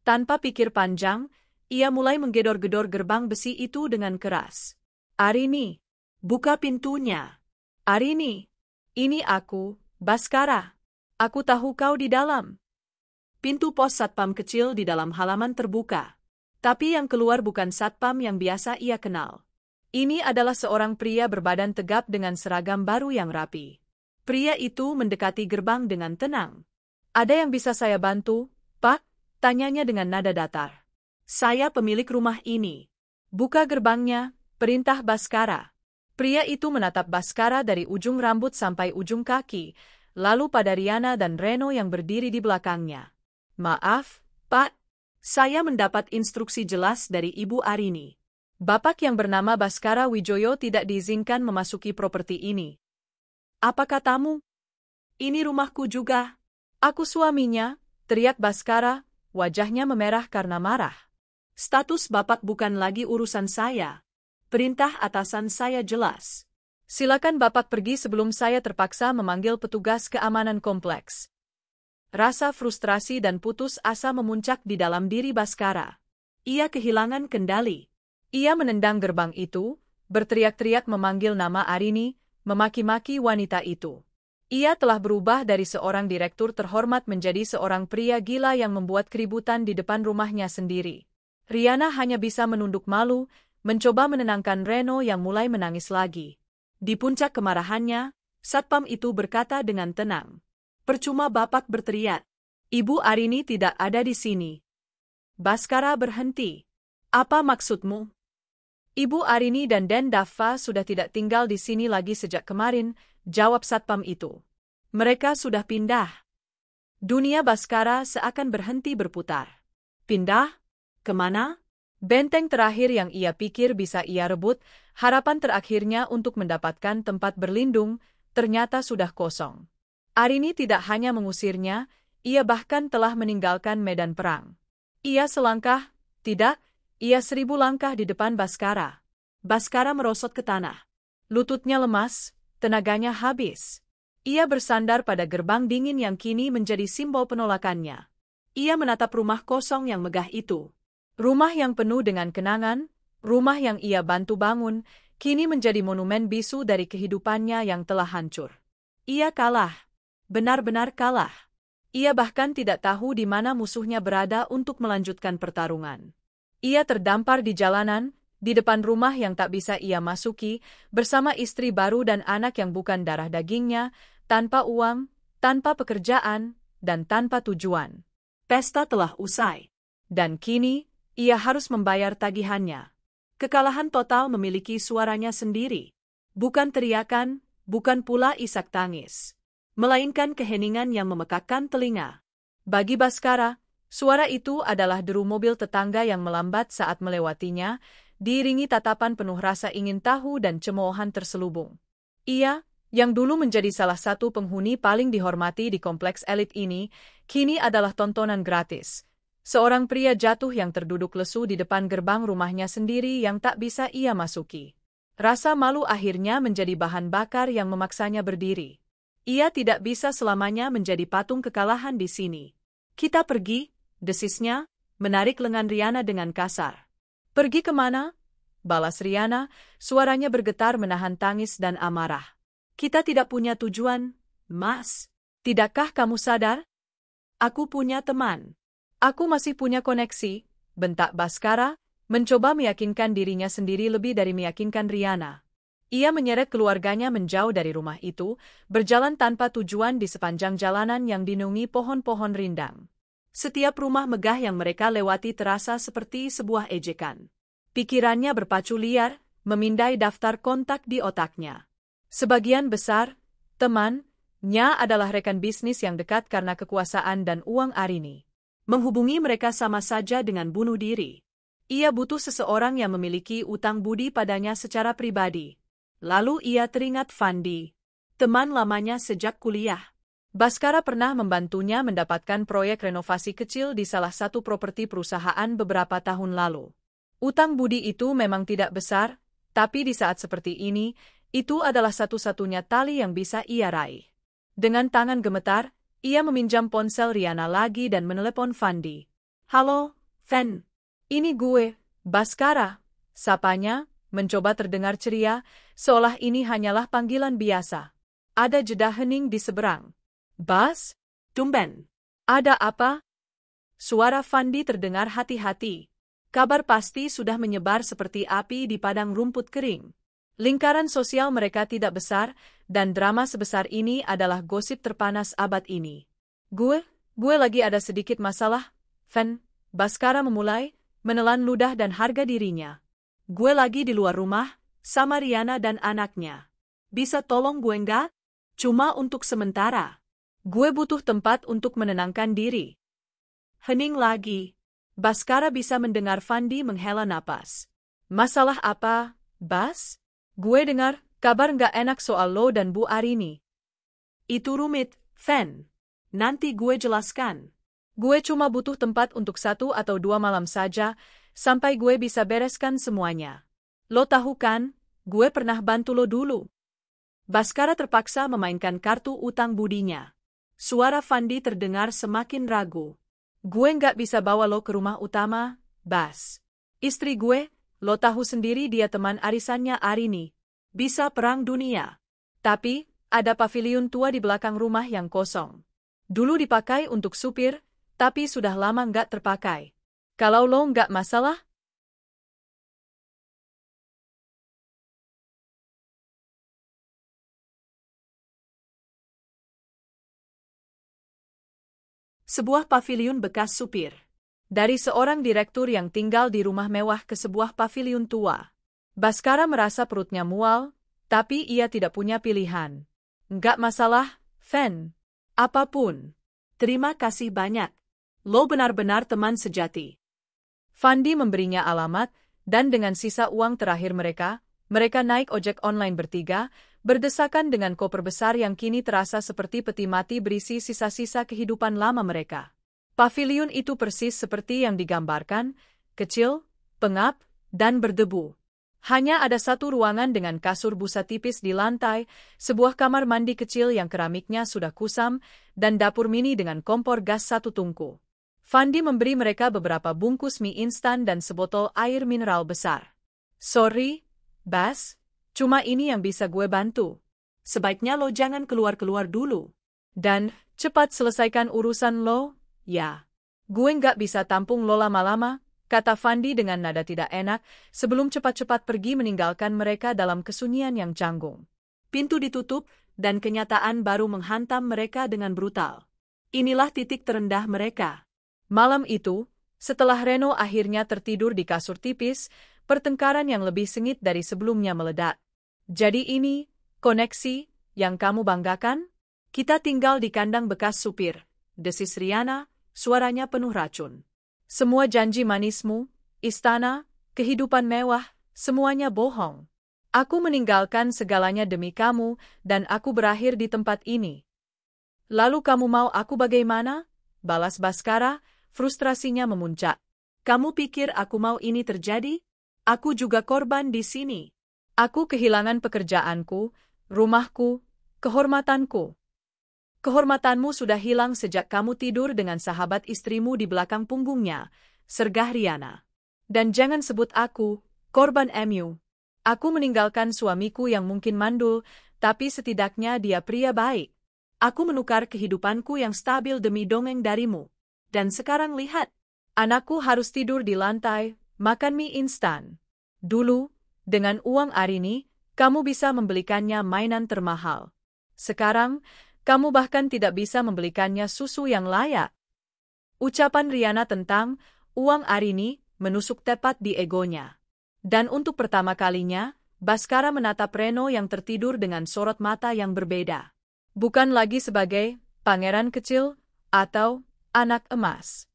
Tanpa pikir panjang, ia mulai menggedor-gedor gerbang besi itu dengan keras. Arini, buka pintunya. Arini, ini aku, Baskara. Aku tahu kau di dalam. Pintu pos satpam kecil di dalam halaman terbuka. Tapi yang keluar bukan satpam yang biasa ia kenal. Ini adalah seorang pria berbadan tegap dengan seragam baru yang rapi. Pria itu mendekati gerbang dengan tenang. Ada yang bisa saya bantu, Pak? Tanyanya dengan nada datar. Saya pemilik rumah ini. Buka gerbangnya, perintah Baskara. Pria itu menatap Baskara dari ujung rambut sampai ujung kaki, lalu pada Riana dan Reno yang berdiri di belakangnya. Maaf, Pak. Saya mendapat instruksi jelas dari Ibu Arini. Bapak yang bernama Baskara Wijoyo tidak diizinkan memasuki properti ini. Apa katamu? Ini rumahku juga. Aku suaminya, teriak Baskara, wajahnya memerah karena marah. Status Bapak bukan lagi urusan saya. Perintah atasan saya jelas. Silakan Bapak pergi sebelum saya terpaksa memanggil petugas keamanan kompleks. Rasa frustrasi dan putus asa memuncak di dalam diri Baskara. Ia kehilangan kendali. Ia menendang gerbang itu, berteriak-teriak memanggil nama Arini, memaki-maki wanita itu. Ia telah berubah dari seorang direktur terhormat menjadi seorang pria gila yang membuat keributan di depan rumahnya sendiri. Riana hanya bisa menunduk malu, mencoba menenangkan Reno yang mulai menangis lagi. Di puncak kemarahannya, satpam itu berkata dengan tenang. Percuma Bapak berteriak. Ibu Arini tidak ada di sini. Baskara berhenti. Apa maksudmu? Ibu Arini dan Den Daffa sudah tidak tinggal di sini lagi sejak kemarin, jawab satpam itu. Mereka sudah pindah. Dunia Baskara seakan berhenti berputar. Pindah? Kemana? Benteng terakhir yang ia pikir bisa ia rebut, harapan terakhirnya untuk mendapatkan tempat berlindung, ternyata sudah kosong. Arini tidak hanya mengusirnya, ia bahkan telah meninggalkan medan perang. Ia selangkah, tidak, ia 1000 langkah di depan Baskara. Baskara merosot ke tanah. Lututnya lemas, tenaganya habis. Ia bersandar pada gerbang dingin yang kini menjadi simbol penolakannya. Ia menatap rumah kosong yang megah itu. Rumah yang penuh dengan kenangan, rumah yang ia bantu bangun, kini menjadi monumen bisu dari kehidupannya yang telah hancur. Ia kalah. Benar-benar kalah. Ia bahkan tidak tahu di mana musuhnya berada untuk melanjutkan pertarungan. Ia terdampar di jalanan, di depan rumah yang tak bisa ia masuki, bersama istri baru dan anak yang bukan darah dagingnya, tanpa uang, tanpa pekerjaan, dan tanpa tujuan. Pesta telah usai. Dan kini, ia harus membayar tagihannya. Kekalahan total memiliki suaranya sendiri. Bukan teriakan, bukan pula isak tangis. melainkan keheningan yang memekakkan telinga. Bagi Baskara, suara itu adalah deru mobil tetangga yang melambat saat melewatinya, diiringi tatapan penuh rasa ingin tahu dan cemoohan terselubung. Ia, yang dulu menjadi salah satu penghuni paling dihormati di kompleks elit ini, kini adalah tontonan gratis. Seorang pria jatuh yang terduduk lesu di depan gerbang rumahnya sendiri yang tak bisa ia masuki. Rasa malu akhirnya menjadi bahan bakar yang memaksanya berdiri. Ia tidak bisa selamanya menjadi patung kekalahan di sini. Kita pergi, desisnya, menarik lengan Riana dengan kasar. Pergi kemana? Balas Riana, suaranya bergetar menahan tangis dan amarah. Kita tidak punya tujuan, Mas. Tidakkah kamu sadar? Aku punya teman. Aku masih punya koneksi, bentak Baskara, mencoba meyakinkan dirinya sendiri lebih dari meyakinkan Riana. Ia menyeret keluarganya menjauh dari rumah itu, berjalan tanpa tujuan di sepanjang jalanan yang dinungi pohon-pohon rindang. Setiap rumah megah yang mereka lewati terasa seperti sebuah ejekan. Pikirannya berpacu liar, memindai daftar kontak di otaknya. Sebagian besar, temannya adalah rekan bisnis yang dekat karena kekuasaan dan uang Arini. Menghubungi mereka sama saja dengan bunuh diri. Ia butuh seseorang yang memiliki utang budi padanya secara pribadi. Lalu ia teringat Fandi, teman lamanya sejak kuliah. Baskara pernah membantunya mendapatkan proyek renovasi kecil di salah satu properti perusahaan beberapa tahun lalu. Utang budi itu memang tidak besar, tapi di saat seperti ini, itu adalah satu-satunya tali yang bisa ia raih. Dengan tangan gemetar, ia meminjam ponsel Riana lagi dan menelepon Fandi. Halo, Fen. Ini gue, Baskara. Sapanya, mencoba terdengar ceria, seolah ini hanyalah panggilan biasa. Ada jeda hening di seberang. Bas? Tumben. Ada apa? Suara Fandi terdengar hati-hati. Kabar pasti sudah menyebar seperti api di padang rumput kering. Lingkaran sosial mereka tidak besar, dan drama sebesar ini adalah gosip terpanas abad ini. Gue lagi ada sedikit masalah, Fen. Baskara memulai, menelan ludah dan harga dirinya. Gue lagi di luar rumah, sama Riana dan anaknya. Bisa tolong gue nggak? Cuma untuk sementara. Gue butuh tempat untuk menenangkan diri. Hening lagi. Baskara bisa mendengar Fandi menghela napas. Masalah apa, Bas? Gue dengar, kabar nggak enak soal lo dan Bu Arini. Itu rumit, Fen. Nanti gue jelaskan. Gue cuma butuh tempat untuk 1 atau 2 malam saja, sampai gue bisa bereskan semuanya. Lo tahu kan, gue pernah bantu lo dulu. Baskara terpaksa memainkan kartu utang budinya. Suara Fandi terdengar semakin ragu. Gue nggak bisa bawa lo ke rumah utama, Bas. Istri gue, lo tahu sendiri dia teman arisannya Arini. Bisa perang dunia. Tapi, ada paviliun tua di belakang rumah yang kosong. Dulu dipakai untuk supir, tapi sudah lama nggak terpakai. Kalau lo nggak masalah? Sebuah paviliun bekas supir. Dari seorang direktur yang tinggal di rumah mewah ke sebuah paviliun tua. Baskara merasa perutnya mual, tapi ia tidak punya pilihan. Nggak masalah, Fen. Apapun. Terima kasih banyak. Lo benar-benar teman sejati. Fandi memberinya alamat, dan dengan sisa uang terakhir mereka naik ojek online bertiga, berdesakan dengan koper besar yang kini terasa seperti peti mati berisi sisa-sisa kehidupan lama mereka. Paviliun itu persis seperti yang digambarkan, kecil, pengap, dan berdebu. Hanya ada satu ruangan dengan kasur busa tipis di lantai, sebuah kamar mandi kecil yang keramiknya sudah kusam, dan dapur mini dengan kompor gas 1 tungku. Fandi memberi mereka beberapa bungkus mie instan dan sebotol air mineral besar. Sorry, Bas. Cuma ini yang bisa gue bantu. Sebaiknya lo jangan keluar-keluar dulu. Dan, cepat selesaikan urusan lo, ya. Gue nggak bisa tampung lo lama-lama, kata Fandi dengan nada tidak enak, sebelum cepat-cepat pergi meninggalkan mereka dalam kesunyian yang canggung. Pintu ditutup, dan kenyataan baru menghantam mereka dengan brutal. Inilah titik terendah mereka. Malam itu, setelah Reno akhirnya tertidur di kasur tipis, pertengkaran yang lebih sengit dari sebelumnya meledak. Jadi ini, koneksi, yang kamu banggakan? Kita tinggal di kandang bekas supir, desis Riana, suaranya penuh racun. Semua janji manismu, istana, kehidupan mewah, semuanya bohong. Aku meninggalkan segalanya demi kamu, dan aku berakhir di tempat ini. Lalu kamu mau aku bagaimana? Balas Baskara, frustrasinya memuncak. Kamu pikir aku mau ini terjadi? Aku juga korban di sini. Aku kehilangan pekerjaanku, rumahku, kehormatanku. Kehormatanmu sudah hilang sejak kamu tidur dengan sahabat istrimu di belakang punggungnya, sergah Riana. Dan jangan sebut aku, korban MU. Aku meninggalkan suamiku yang mungkin mandul, tapi setidaknya dia pria baik. Aku menukar kehidupanku yang stabil demi dongeng darimu. Dan sekarang lihat, anakku harus tidur di lantai, makan mie instan. Dulu, dengan uang Arini, kamu bisa membelikannya mainan termahal. Sekarang, kamu bahkan tidak bisa membelikannya susu yang layak. Ucapan Riana tentang uang Arini menusuk tepat di egonya. Dan untuk pertama kalinya, Baskara menatap Reno yang tertidur dengan sorot mata yang berbeda. Bukan lagi sebagai pangeran kecil atau anak emas,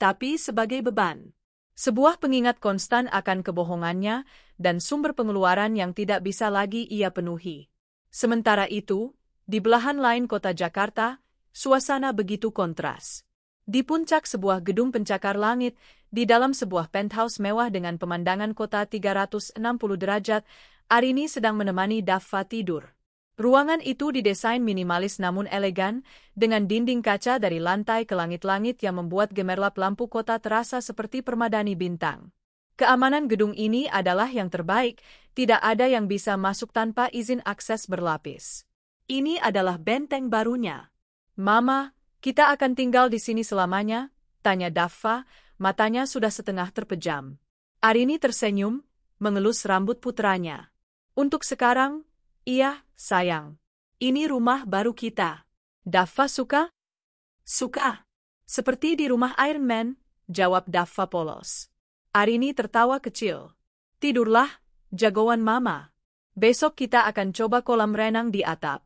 tapi sebagai beban. Sebuah pengingat konstan akan kebohongannya dan sumber pengeluaran yang tidak bisa lagi ia penuhi. Sementara itu, di belahan lain kota Jakarta, suasana begitu kontras. Di puncak sebuah gedung pencakar langit, di dalam sebuah penthouse mewah dengan pemandangan kota 360 derajat, Arini sedang menemani Daffa tidur. Ruangan itu didesain minimalis namun elegan, dengan dinding kaca dari lantai ke langit-langit yang membuat gemerlap lampu kota terasa seperti permadani bintang. Keamanan gedung ini adalah yang terbaik, tidak ada yang bisa masuk tanpa izin akses berlapis. Ini adalah benteng barunya. Mama, kita akan tinggal di sini selamanya? Tanya Daffa, matanya sudah setengah terpejam. Arini tersenyum, mengelus rambut putranya. Untuk sekarang, iya, sayang. Ini rumah baru kita. Daffa suka? Suka. Seperti di rumah Iron Man, jawab Daffa polos. Arini tertawa kecil. Tidurlah, jagoan mama. Besok kita akan coba kolam renang di atap.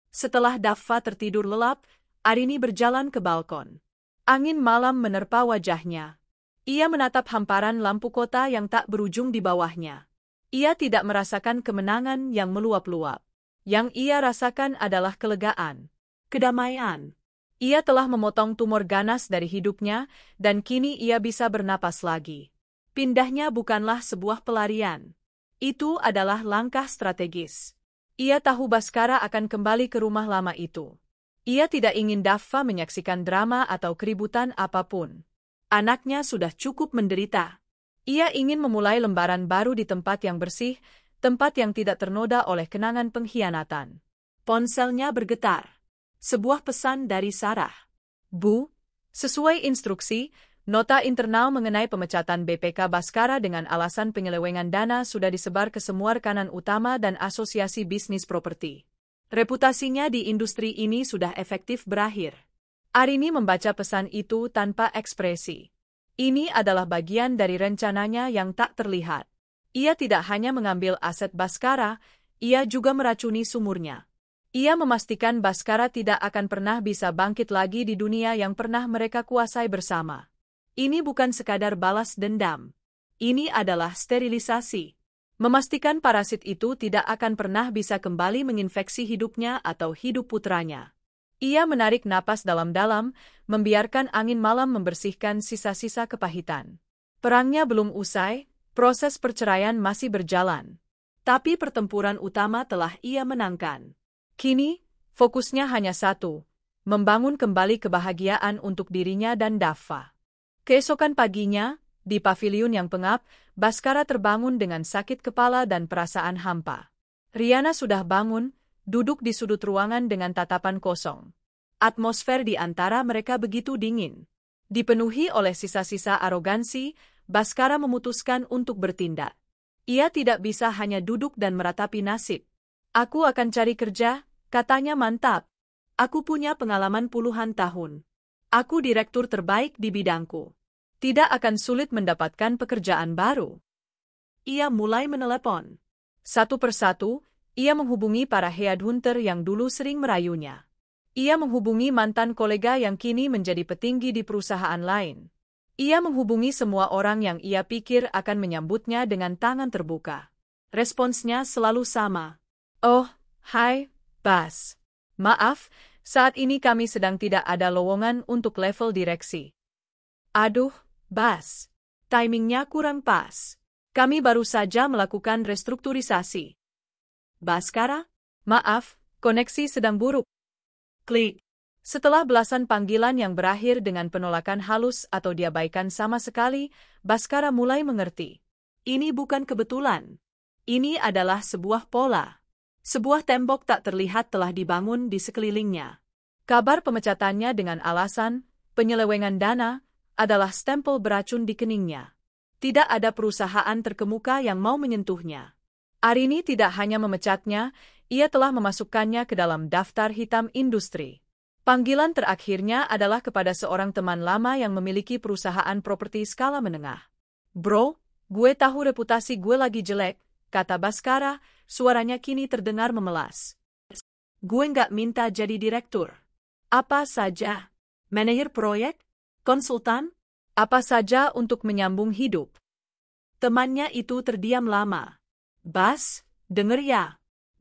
Setelah Daffa tertidur lelap, Arini berjalan ke balkon. Angin malam menerpa wajahnya. Ia menatap hamparan lampu kota yang tak berujung di bawahnya. Ia tidak merasakan kemenangan yang meluap-luap. Yang ia rasakan adalah kelegaan, kedamaian. Ia telah memotong tumor ganas dari hidupnya, dan kini ia bisa bernapas lagi. Pindahnya bukanlah sebuah pelarian. Itu adalah langkah strategis. Ia tahu Baskara akan kembali ke rumah lama itu. Ia tidak ingin Daffa menyaksikan drama atau keributan apapun. Anaknya sudah cukup menderita. Ia ingin memulai lembaran baru di tempat yang bersih, tempat yang tidak ternoda oleh kenangan pengkhianatan. Ponselnya bergetar. Sebuah pesan dari Sarah. Bu, sesuai instruksi, nota internal mengenai pemecatan BPK Baskara dengan alasan penyelewengan dana sudah disebar ke semua rekanan utama dan asosiasi bisnis properti. Reputasinya di industri ini sudah efektif berakhir. Arini membaca pesan itu tanpa ekspresi. Ini adalah bagian dari rencananya yang tak terlihat. Ia tidak hanya mengambil aset Baskara, ia juga meracuni sumurnya. Ia memastikan Baskara tidak akan pernah bisa bangkit lagi di dunia yang pernah mereka kuasai bersama. Ini bukan sekadar balas dendam. Ini adalah sterilisasi. Memastikan parasit itu tidak akan pernah bisa kembali menginfeksi hidupnya atau hidup putranya. Ia menarik napas dalam-dalam, membiarkan angin malam membersihkan sisa-sisa kepahitan. Perangnya belum usai, proses perceraian masih berjalan. Tapi pertempuran utama telah ia menangkan. Kini, fokusnya hanya satu, membangun kembali kebahagiaan untuk dirinya dan Daffa. Keesokan paginya, di paviliun yang pengap, Baskara terbangun dengan sakit kepala dan perasaan hampa. Riana sudah bangun, duduk di sudut ruangan dengan tatapan kosong. Atmosfer di antara mereka begitu dingin. Dipenuhi oleh sisa-sisa arogansi, Baskara memutuskan untuk bertindak. Ia tidak bisa hanya duduk dan meratapi nasib. Aku akan cari kerja, katanya mantap. Aku punya pengalaman puluhan tahun. Aku direktur terbaik di bidangku. Tidak akan sulit mendapatkan pekerjaan baru. Ia mulai menelepon. Satu persatu, Ia menghubungi para headhunter yang dulu sering merayunya. Ia menghubungi mantan kolega yang kini menjadi petinggi di perusahaan lain. Ia menghubungi semua orang yang ia pikir akan menyambutnya dengan tangan terbuka. Responsnya selalu sama. "Oh, hai, Bas. Maaf, saat ini kami sedang tidak ada lowongan untuk level direksi." "Aduh, Bas. Timingnya kurang pas. Kami baru saja melakukan restrukturisasi." "Baskara? Maaf, koneksi sedang buruk." Klik. Setelah belasan panggilan yang berakhir dengan penolakan halus atau diabaikan sama sekali, Baskara mulai mengerti. Ini bukan kebetulan. Ini adalah sebuah pola. Sebuah tembok tak terlihat telah dibangun di sekelilingnya. Kabar pemecatannya dengan alasan penyelewengan dana adalah stempel beracun di keningnya. Tidak ada perusahaan terkemuka yang mau menyentuhnya. Arini tidak hanya memecatnya, ia telah memasukkannya ke dalam daftar hitam industri. Panggilan terakhirnya adalah kepada seorang teman lama yang memiliki perusahaan properti skala menengah. "Bro, gue tahu reputasi gue lagi jelek," kata Baskara, suaranya kini terdengar memelas. "Gue nggak minta jadi direktur. Apa saja. Manajer proyek? Konsultan? Apa saja untuk menyambung hidup." Temannya itu terdiam lama. "Bas, denger ya.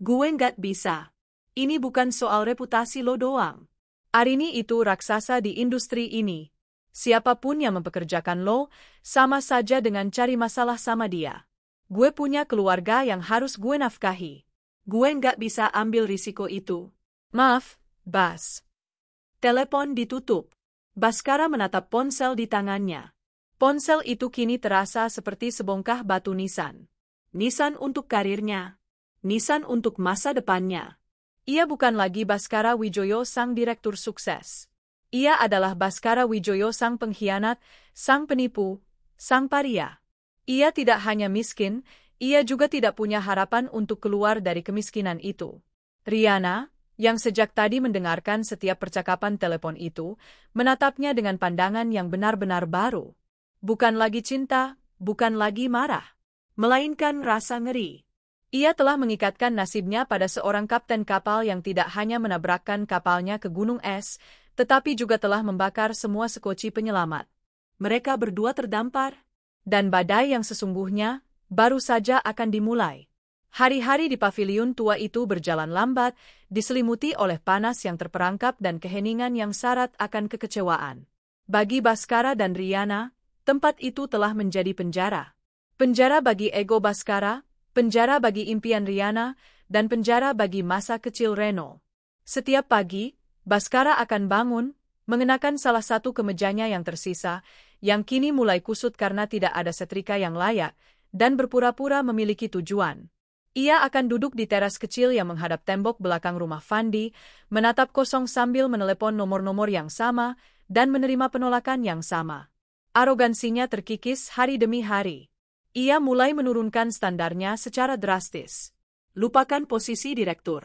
Gue nggak bisa. Ini bukan soal reputasi lo doang. Arini itu raksasa di industri ini. Siapapun yang mempekerjakan lo, sama saja dengan cari masalah sama dia. Gue punya keluarga yang harus gue nafkahi. Gue nggak bisa ambil risiko itu. Maaf, Bas." Telepon ditutup. Baskara menatap ponsel di tangannya. Ponsel itu kini terasa seperti sebongkah batu nisan. Nisan untuk karirnya. Nisan untuk masa depannya. Ia bukan lagi Baskara Wijoyo sang direktur sukses. Ia adalah Baskara Wijoyo sang pengkhianat, sang penipu, sang paria. Ia tidak hanya miskin, ia juga tidak punya harapan untuk keluar dari kemiskinan itu. Riana, yang sejak tadi mendengarkan setiap percakapan telepon itu, menatapnya dengan pandangan yang benar-benar baru. Bukan lagi cinta, bukan lagi marah, melainkan rasa ngeri. Ia telah mengikatkan nasibnya pada seorang kapten kapal yang tidak hanya menabrakkan kapalnya ke gunung es, tetapi juga telah membakar semua sekoci penyelamat. Mereka berdua terdampar, dan badai yang sesungguhnya baru saja akan dimulai. Hari-hari di paviliun tua itu berjalan lambat, diselimuti oleh panas yang terperangkap dan keheningan yang syarat akan kekecewaan. Bagi Baskara dan Riana, tempat itu telah menjadi penjara. Penjara bagi ego Baskara, penjara bagi impian Riana, dan penjara bagi masa kecil Reno. Setiap pagi, Baskara akan bangun, mengenakan salah satu kemejanya yang tersisa, yang kini mulai kusut karena tidak ada setrika yang layak, dan berpura-pura memiliki tujuan. Ia akan duduk di teras kecil yang menghadap tembok belakang rumah Fandi, menatap kosong sambil menelepon nomor-nomor yang sama, dan menerima penolakan yang sama. Arogansinya terkikis hari demi hari. Ia mulai menurunkan standarnya secara drastis. Lupakan posisi direktur.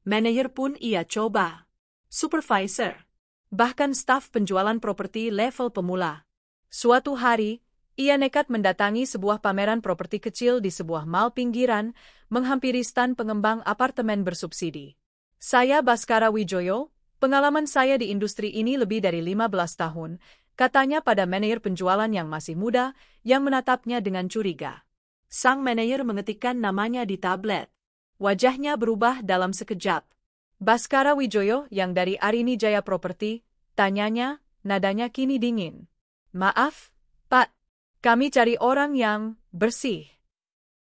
Manajer pun ia coba. Supervisor. Bahkan staf penjualan properti level pemula. Suatu hari, ia nekat mendatangi sebuah pameran properti kecil di sebuah mal pinggiran, menghampiri stan pengembang apartemen bersubsidi. "Saya Baskara Wijoyo, pengalaman saya di industri ini lebih dari 15 tahun, katanya pada manajer penjualan yang masih muda, yang menatapnya dengan curiga. Sang manajer mengetikkan namanya di tablet. Wajahnya berubah dalam sekejap. "Baskara Wijoyo yang dari Arini Jaya Property," tanyanya, nadanya kini dingin. "Maaf, Pak. Kami cari orang yang bersih."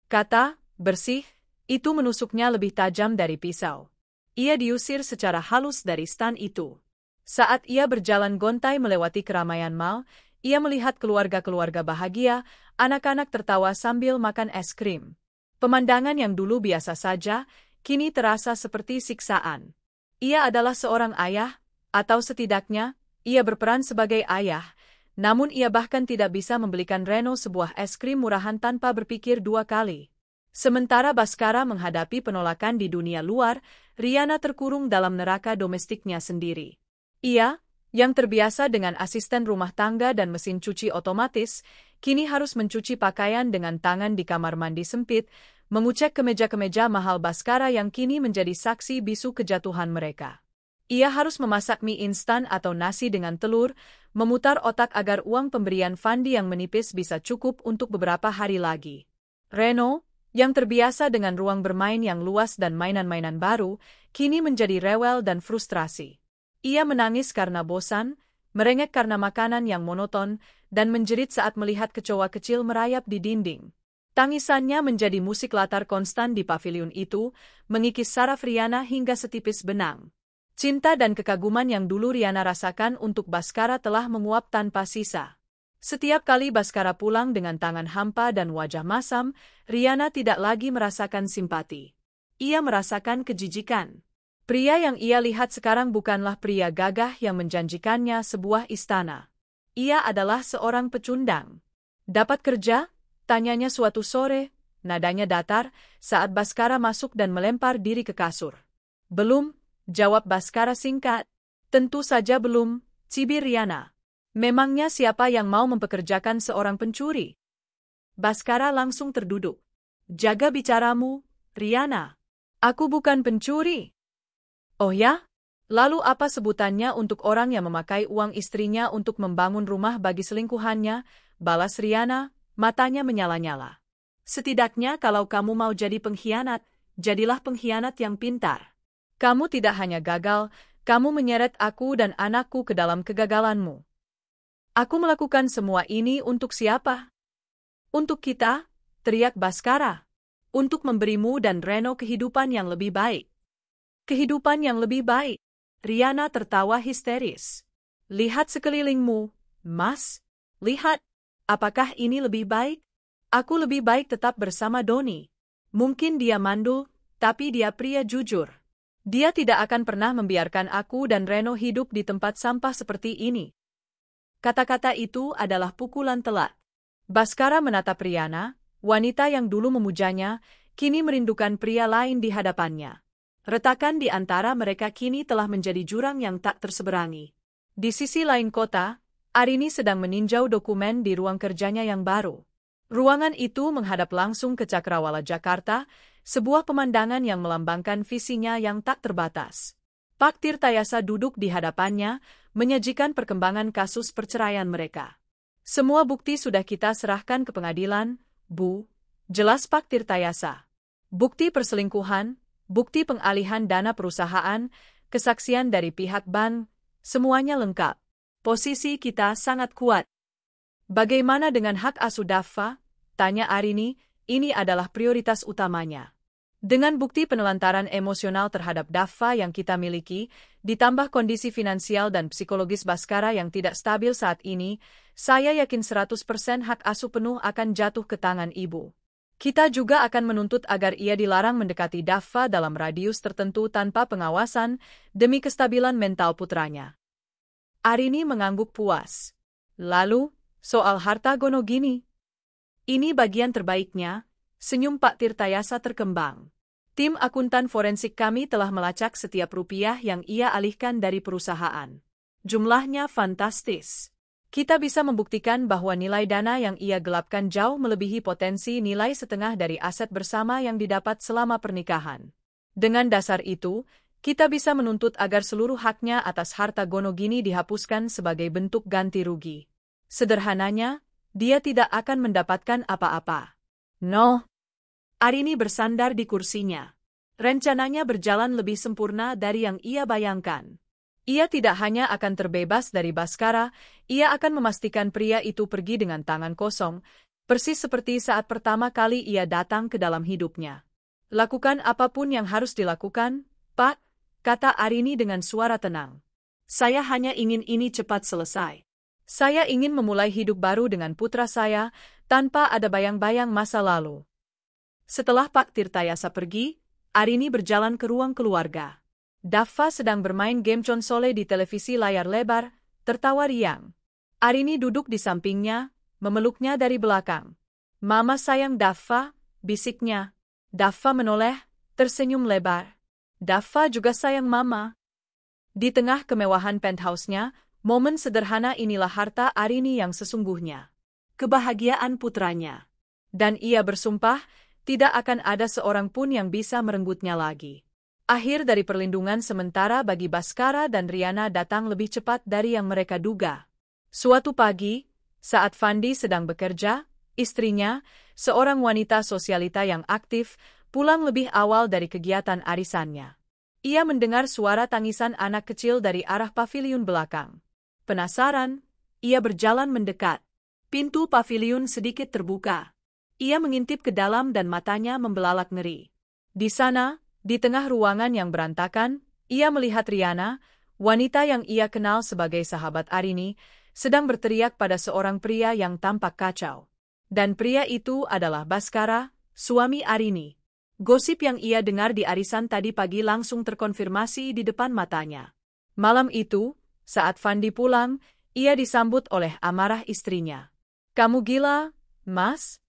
Kata bersih itu menusuknya lebih tajam dari pisau. Ia diusir secara halus dari stan itu. Saat ia berjalan gontai melewati keramaian mal, ia melihat keluarga-keluarga bahagia, anak-anak tertawa sambil makan es krim. Pemandangan yang dulu biasa saja, kini terasa seperti siksaan. Ia adalah seorang ayah, atau setidaknya, ia berperan sebagai ayah, namun ia bahkan tidak bisa membelikan Reno sebuah es krim murahan tanpa berpikir dua kali. Sementara Baskara menghadapi penolakan di dunia luar, Riana terkurung dalam neraka domestiknya sendiri. Ia, yang terbiasa dengan asisten rumah tangga dan mesin cuci otomatis, kini harus mencuci pakaian dengan tangan di kamar mandi sempit, mengucek kemeja-kemeja mahal Baskara yang kini menjadi saksi bisu kejatuhan mereka. Ia harus memasak mie instan atau nasi dengan telur, memutar otak agar uang pemberian Fandi yang menipis bisa cukup untuk beberapa hari lagi. Reno, yang terbiasa dengan ruang bermain yang luas dan mainan-mainan baru, kini menjadi rewel dan frustrasi. Ia menangis karena bosan, merengek karena makanan yang monoton, dan menjerit saat melihat kecoa kecil merayap di dinding. Tangisannya menjadi musik latar konstan di paviliun itu, mengikis saraf Riana hingga setipis benang. Cinta dan kekaguman yang dulu Riana rasakan untuk Baskara telah menguap tanpa sisa. Setiap kali Baskara pulang dengan tangan hampa dan wajah masam, Riana tidak lagi merasakan simpati. Ia merasakan kejijikan. Pria yang ia lihat sekarang bukanlah pria gagah yang menjanjikannya sebuah istana. Ia adalah seorang pecundang. Dapat kerja? Tanyanya suatu sore, nadanya datar, saat Baskara masuk dan melempar diri ke kasur. Belum, jawab Baskara singkat. Tentu saja belum, cibir Riana. Memangnya siapa yang mau mempekerjakan seorang pencuri? Baskara langsung terduduk. Jaga bicaramu, Riana. Aku bukan pencuri. Oh ya? Lalu apa sebutannya untuk orang yang memakai uang istrinya untuk membangun rumah bagi selingkuhannya? Balas Riana, matanya menyala-nyala. Setidaknya kalau kamu mau jadi pengkhianat, jadilah pengkhianat yang pintar. Kamu tidak hanya gagal, kamu menyeret aku dan anakku ke dalam kegagalanmu. Aku melakukan semua ini untuk siapa? Untuk kita, teriak Baskara. Untuk memberimu dan Reno kehidupan yang lebih baik. Kehidupan yang lebih baik. Riana tertawa histeris. Lihat sekelilingmu, Mas. Lihat. Apakah ini lebih baik? Aku lebih baik tetap bersama Doni. Mungkin dia mandul, tapi dia pria jujur. Dia tidak akan pernah membiarkan aku dan Reno hidup di tempat sampah seperti ini. Kata-kata itu adalah pukulan telak. Baskara menatap Riana, wanita yang dulu memujanya, kini merindukan pria lain di hadapannya. Retakan di antara mereka kini telah menjadi jurang yang tak terseberangi. Di sisi lain kota, Arini sedang meninjau dokumen di ruang kerjanya yang baru. Ruangan itu menghadap langsung ke Cakrawala Jakarta, sebuah pemandangan yang melambangkan visinya yang tak terbatas. Pak Tirtayasa duduk di hadapannya, menyajikan perkembangan kasus perceraian mereka. Semua bukti sudah kita serahkan ke pengadilan, Bu, jelas Pak Tirtayasa. Bukti perselingkuhan, bukti pengalihan dana perusahaan, kesaksian dari pihak bank, semuanya lengkap. Posisi kita sangat kuat. Bagaimana dengan hak asuh Daffa? Tanya Arini, ini adalah prioritas utamanya. Dengan bukti penelantaran emosional terhadap Daffa yang kita miliki, ditambah kondisi finansial dan psikologis Baskara yang tidak stabil saat ini, saya yakin 100% hak asuh penuh akan jatuh ke tangan ibu. Kita juga akan menuntut agar ia dilarang mendekati Daffa dalam radius tertentu tanpa pengawasan demi kestabilan mental putranya. Arini mengangguk puas. Lalu, soal harta Gonogini. Ini bagian terbaiknya, senyum Pak Tirtayasa terkembang. Tim akuntan forensik kami telah melacak setiap rupiah yang ia alihkan dari perusahaan. Jumlahnya fantastis. Kita bisa membuktikan bahwa nilai dana yang ia gelapkan jauh melebihi potensi nilai setengah dari aset bersama yang didapat selama pernikahan. Dengan dasar itu, kita bisa menuntut agar seluruh haknya atas harta Gonogini dihapuskan sebagai bentuk ganti rugi. Sederhananya, dia tidak akan mendapatkan apa-apa. No. Arini bersandar di kursinya. Rencananya berjalan lebih sempurna dari yang ia bayangkan. Ia tidak hanya akan terbebas dari Baskara, ia akan memastikan pria itu pergi dengan tangan kosong, persis seperti saat pertama kali ia datang ke dalam hidupnya. Lakukan apapun yang harus dilakukan, Pak, kata Arini dengan suara tenang. Saya hanya ingin ini cepat selesai. Saya ingin memulai hidup baru dengan putra saya, tanpa ada bayang-bayang masa lalu. Setelah Pak Tirtayasa pergi, Arini berjalan ke ruang keluarga. Daffa sedang bermain game konsole di televisi layar lebar, tertawa riang. Arini duduk di sampingnya, memeluknya dari belakang. Mama sayang Daffa, bisiknya. Daffa menoleh, tersenyum lebar. Daffa juga sayang Mama. Di tengah kemewahan penthouse-nya, momen sederhana inilah harta Arini yang sesungguhnya. Kebahagiaan putranya. Dan ia bersumpah, Tidak akan ada seorang pun yang bisa merenggutnya lagi. Akhir dari perlindungan sementara bagi Bhaskara dan Riana datang lebih cepat dari yang mereka duga. Suatu pagi, saat Fandi sedang bekerja, istrinya, seorang wanita sosialita yang aktif, pulang lebih awal dari kegiatan arisannya. Ia mendengar suara tangisan anak kecil dari arah paviliun belakang. Penasaran, ia berjalan mendekat. Pintu paviliun sedikit terbuka. Ia mengintip ke dalam dan matanya membelalak ngeri. Di sana, di tengah ruangan yang berantakan, ia melihat Riana, wanita yang ia kenal sebagai sahabat Arini, sedang berteriak pada seorang pria yang tampak kacau. Dan pria itu adalah Bhaskara, suami Arini. Gosip yang ia dengar di arisan tadi pagi langsung terkonfirmasi di depan matanya. Malam itu, saat Fandi pulang, ia disambut oleh amarah istrinya. "Kamu gila, Mas?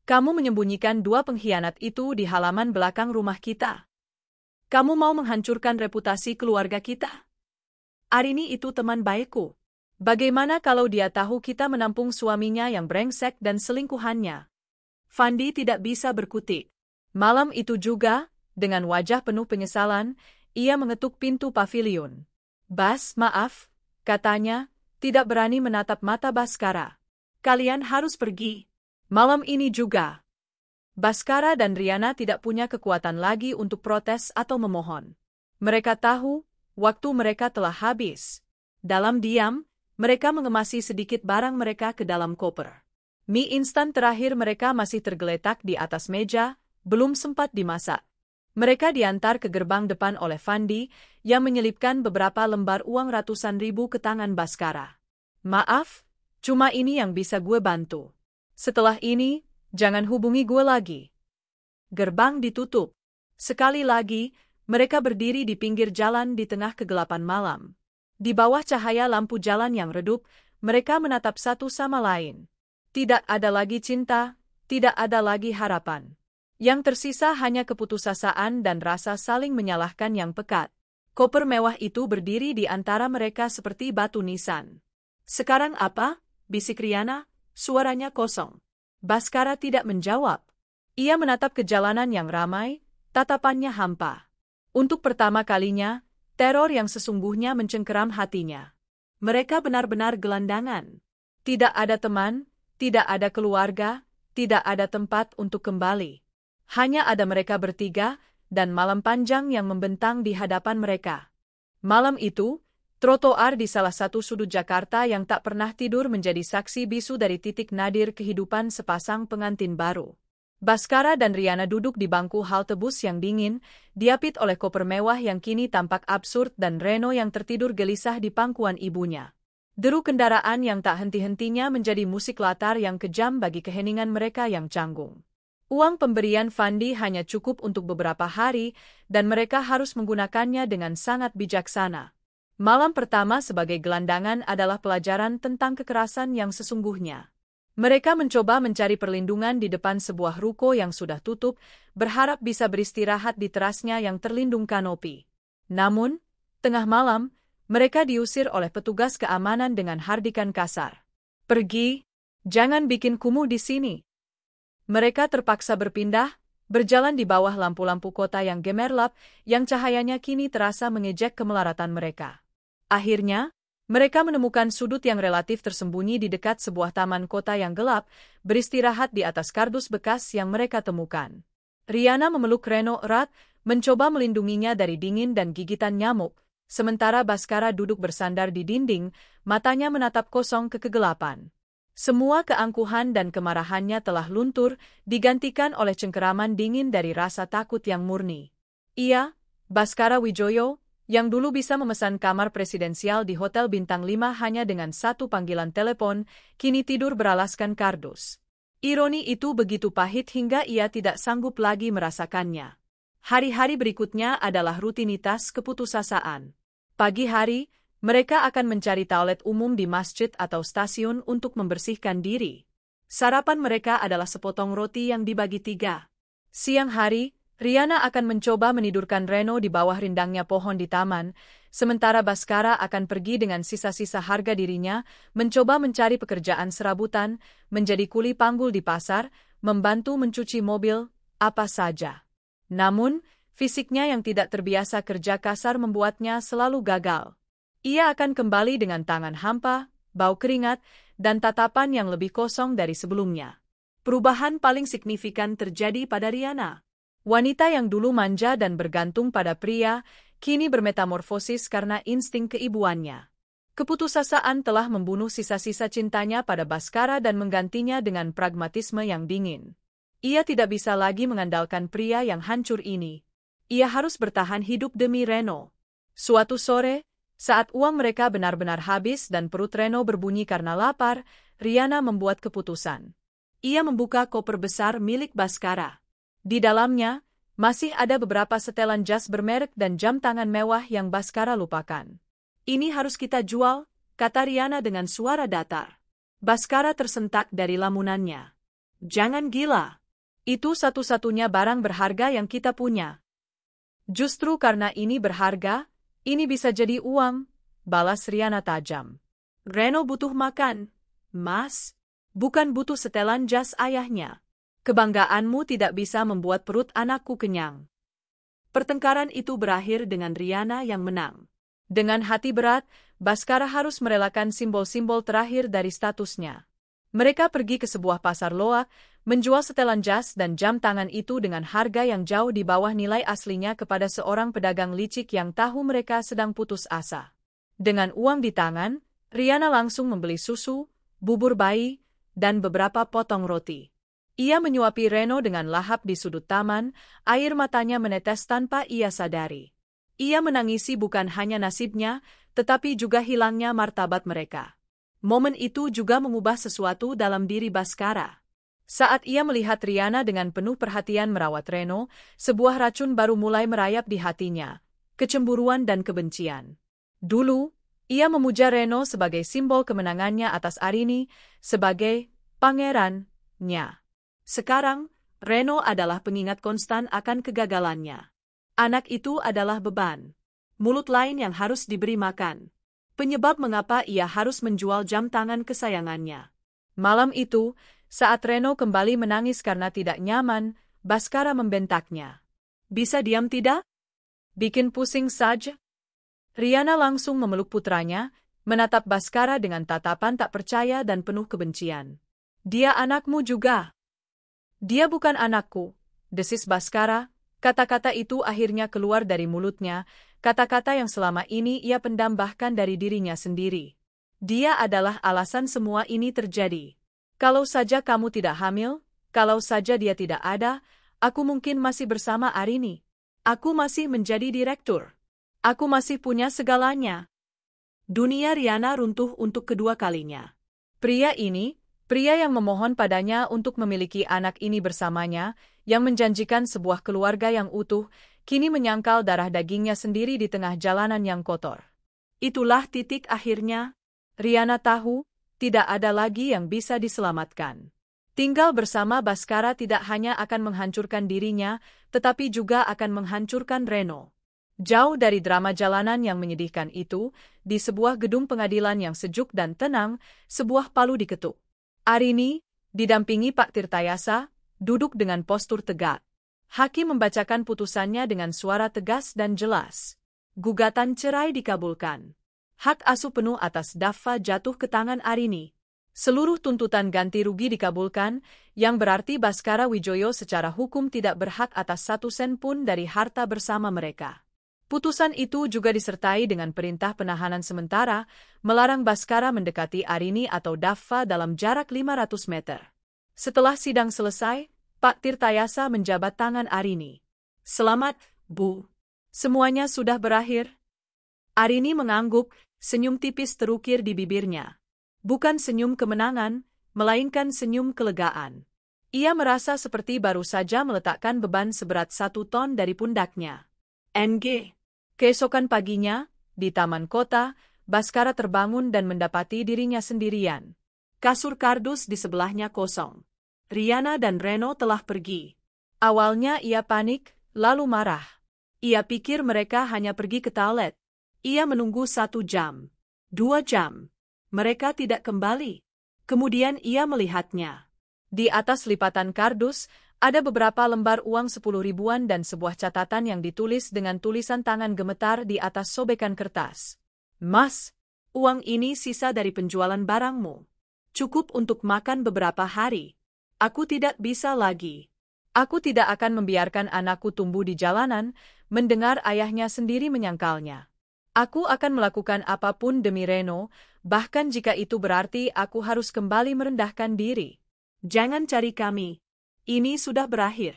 Kamu menyembunyikan dua pengkhianat itu di halaman belakang rumah kita. Kamu mau menghancurkan reputasi keluarga kita. Arini itu teman baikku. Bagaimana kalau dia tahu kita menampung suaminya yang brengsek dan selingkuhannya?" Fandi tidak bisa berkutik. Malam itu juga, dengan wajah penuh penyesalan, ia mengetuk pintu paviliun. "Bas, maaf," katanya, tidak berani menatap mata Bhaskara. "Kalian harus pergi. Malam ini juga." Bhaskara dan Riana tidak punya kekuatan lagi untuk protes atau memohon. Mereka tahu, waktu mereka telah habis. Dalam diam, mereka mengemasi sedikit barang mereka ke dalam koper. Mie instan terakhir mereka masih tergeletak di atas meja, belum sempat dimasak. Mereka diantar ke gerbang depan oleh Fandi, yang menyelipkan beberapa lembar uang ratusan ribu ke tangan Bhaskara. "Maaf, cuma ini yang bisa gue bantu. Setelah ini, jangan hubungi gue lagi." Gerbang ditutup. Sekali lagi, mereka berdiri di pinggir jalan di tengah kegelapan malam. Di bawah cahaya lampu jalan yang redup, mereka menatap satu sama lain. Tidak ada lagi cinta, tidak ada lagi harapan. Yang tersisa hanya keputusasaan dan rasa saling menyalahkan yang pekat. Koper mewah itu berdiri di antara mereka seperti batu nisan. "Sekarang apa?" bisik Riana. Suaranya kosong. Bhaskara tidak menjawab. Ia menatap ke jalanan yang ramai, tatapannya hampa. Untuk pertama kalinya, teror yang sesungguhnya mencengkeram hatinya. Mereka benar-benar gelandangan. Tidak ada teman, tidak ada keluarga, tidak ada tempat untuk kembali. Hanya ada mereka bertiga, dan malam panjang yang membentang di hadapan mereka. Malam itu, trotoar di salah satu sudut Jakarta yang tak pernah tidur menjadi saksi bisu dari titik nadir kehidupan sepasang pengantin baru. Bhaskara dan Riana duduk di bangku halte bus yang dingin, diapit oleh koper mewah yang kini tampak absurd dan Reno yang tertidur gelisah di pangkuan ibunya. Deru kendaraan yang tak henti-hentinya menjadi musik latar yang kejam bagi keheningan mereka yang canggung. Uang pemberian Fandi hanya cukup untuk beberapa hari, dan mereka harus menggunakannya dengan sangat bijaksana. Malam pertama sebagai gelandangan adalah pelajaran tentang kekerasan yang sesungguhnya. Mereka mencoba mencari perlindungan di depan sebuah ruko yang sudah tutup, berharap bisa beristirahat di terasnya yang terlindung kanopi. Namun, tengah malam, mereka diusir oleh petugas keamanan dengan hardikan kasar. "Pergi, jangan bikin kumuh di sini." Mereka terpaksa berpindah, berjalan di bawah lampu-lampu kota yang gemerlap, yang cahayanya kini terasa mengejek kemelaratan mereka. Akhirnya, mereka menemukan sudut yang relatif tersembunyi di dekat sebuah taman kota yang gelap, beristirahat di atas kardus bekas yang mereka temukan. Riana memeluk Reno erat, mencoba melindunginya dari dingin dan gigitan nyamuk, sementara Bhaskara duduk bersandar di dinding, matanya menatap kosong ke kegelapan. Semua keangkuhan dan kemarahannya telah luntur, digantikan oleh cengkeraman dingin dari rasa takut yang murni. Ia, Bhaskara Wijoyo, yang dulu bisa memesan kamar presidensial di Hotel Bintang 5 hanya dengan satu panggilan telepon, kini tidur beralaskan kardus. Ironi itu begitu pahit hingga ia tidak sanggup lagi merasakannya. Hari-hari berikutnya adalah rutinitas keputusasaan. Pagi hari, mereka akan mencari toilet umum di masjid atau stasiun untuk membersihkan diri. Sarapan mereka adalah sepotong roti yang dibagi 3. Siang hari, Riana akan mencoba menidurkan Reno di bawah rindangnya pohon di taman, sementara Bhaskara akan pergi dengan sisa-sisa harga dirinya, mencoba mencari pekerjaan serabutan, menjadi kuli panggul di pasar, membantu mencuci mobil, apa saja. Namun, fisiknya yang tidak terbiasa kerja kasar membuatnya selalu gagal. Ia akan kembali dengan tangan hampa, bau keringat, dan tatapan yang lebih kosong dari sebelumnya. Perubahan paling signifikan terjadi pada Riana. Wanita yang dulu manja dan bergantung pada pria, kini bermetamorfosis karena insting keibuannya. Keputusasaan telah membunuh sisa-sisa cintanya pada Bhaskara dan menggantinya dengan pragmatisme yang dingin. Ia tidak bisa lagi mengandalkan pria yang hancur ini. Ia harus bertahan hidup demi Reno. Suatu sore, saat uang mereka benar-benar habis dan perut Reno berbunyi karena lapar, Riana membuat keputusan. Ia membuka koper besar milik Bhaskara. Di dalamnya, masih ada beberapa setelan jas bermerek dan jam tangan mewah yang Bhaskara lupakan. Ini harus kita jual, kata Riana dengan suara datar. Bhaskara tersentak dari lamunannya. Jangan gila. Itu satu-satunya barang berharga yang kita punya. Justru karena ini berharga, ini bisa jadi uang, balas Riana tajam. Reno butuh makan, Mas. Bukan butuh setelan jas ayahnya. Kebanggaanmu tidak bisa membuat perut anakku kenyang. Pertengkaran itu berakhir dengan Riana yang menang. Dengan hati berat, Bhaskara harus merelakan simbol-simbol terakhir dari statusnya. Mereka pergi ke sebuah pasar loak, menjual setelan jas dan jam tangan itu dengan harga yang jauh di bawah nilai aslinya kepada seorang pedagang licik yang tahu mereka sedang putus asa. Dengan uang di tangan, Riana langsung membeli susu, bubur bayi, dan beberapa potong roti. Ia menyuapi Reno dengan lahap di sudut taman, air matanya menetes tanpa ia sadari. Ia menangisi bukan hanya nasibnya, tetapi juga hilangnya martabat mereka. Momen itu juga mengubah sesuatu dalam diri Bhaskara. Saat ia melihat Riana dengan penuh perhatian merawat Reno, sebuah racun baru mulai merayap di hatinya, kecemburuan dan kebencian. Dulu, ia memuja Reno sebagai simbol kemenangannya atas Arini, sebagai pangerannya. Sekarang, Reno adalah pengingat konstan akan kegagalannya. Anak itu adalah beban. Mulut lain yang harus diberi makan. Penyebab mengapa ia harus menjual jam tangan kesayangannya. Malam itu, saat Reno kembali menangis karena tidak nyaman, Bhaskara membentaknya. Bisa diam tidak? Bikin pusing saja? Riana langsung memeluk putranya, menatap Bhaskara dengan tatapan tak percaya dan penuh kebencian. Dia anakmu juga. Dia bukan anakku, desis Bhaskara. Kata-kata itu akhirnya keluar dari mulutnya, kata-kata yang selama ini ia pendam bahkan dari dirinya sendiri. Dia adalah alasan semua ini terjadi. Kalau saja kamu tidak hamil, kalau saja dia tidak ada, aku mungkin masih bersama Arini. Aku masih menjadi direktur. Aku masih punya segalanya. Dunia Riana runtuh untuk kedua kalinya. Pria yang memohon padanya untuk memiliki anak ini bersamanya, yang menjanjikan sebuah keluarga yang utuh, kini menyangkal darah dagingnya sendiri di tengah jalanan yang kotor. Itulah titik akhirnya. Riana tahu, tidak ada lagi yang bisa diselamatkan. Tinggal bersama Bhaskara tidak hanya akan menghancurkan dirinya, tetapi juga akan menghancurkan Reno. Jauh dari drama jalanan yang menyedihkan itu, di sebuah gedung pengadilan yang sejuk dan tenang, sebuah palu diketuk. Arini, didampingi Pak Tirtayasa, duduk dengan postur tegak. Hakim membacakan putusannya dengan suara tegas dan jelas. Gugatan cerai dikabulkan. Hak asuh penuh atas Daffa jatuh ke tangan Arini. Seluruh tuntutan ganti rugi dikabulkan, yang berarti Bhaskara Wijoyo secara hukum tidak berhak atas 1 sen pun dari harta bersama mereka. Putusan itu juga disertai dengan perintah penahanan sementara, melarang Bhaskara mendekati Arini atau Daffa dalam jarak 500 meter. Setelah sidang selesai, Pak Tirtayasa menjabat tangan Arini. Selamat, Bu. Semuanya sudah berakhir. Arini mengangguk, senyum tipis terukir di bibirnya. Bukan senyum kemenangan, melainkan senyum kelegaan. Ia merasa seperti baru saja meletakkan beban seberat 1 ton dari pundaknya. NG. Keesokan paginya, di taman kota, Bhaskara terbangun dan mendapati dirinya sendirian. Kasur kardus di sebelahnya kosong. Riana dan Reno telah pergi. Awalnya ia panik, lalu marah. Ia pikir mereka hanya pergi ke toilet. Ia menunggu 1 jam, 2 jam. Mereka tidak kembali. Kemudian ia melihatnya. Di atas lipatan kardus, Ada beberapa lembar uang 10 ribuan dan sebuah catatan yang ditulis dengan tulisan tangan gemetar di atas sobekan kertas. Mas, uang ini sisa dari penjualan barangmu. Cukup untuk makan beberapa hari. Aku tidak bisa lagi. Aku tidak akan membiarkan anakku tumbuh di jalanan, mendengar ayahnya sendiri menyangkalnya. Aku akan melakukan apapun demi Reno, bahkan jika itu berarti aku harus kembali merendahkan diri. Jangan cari kami. Ini sudah berakhir.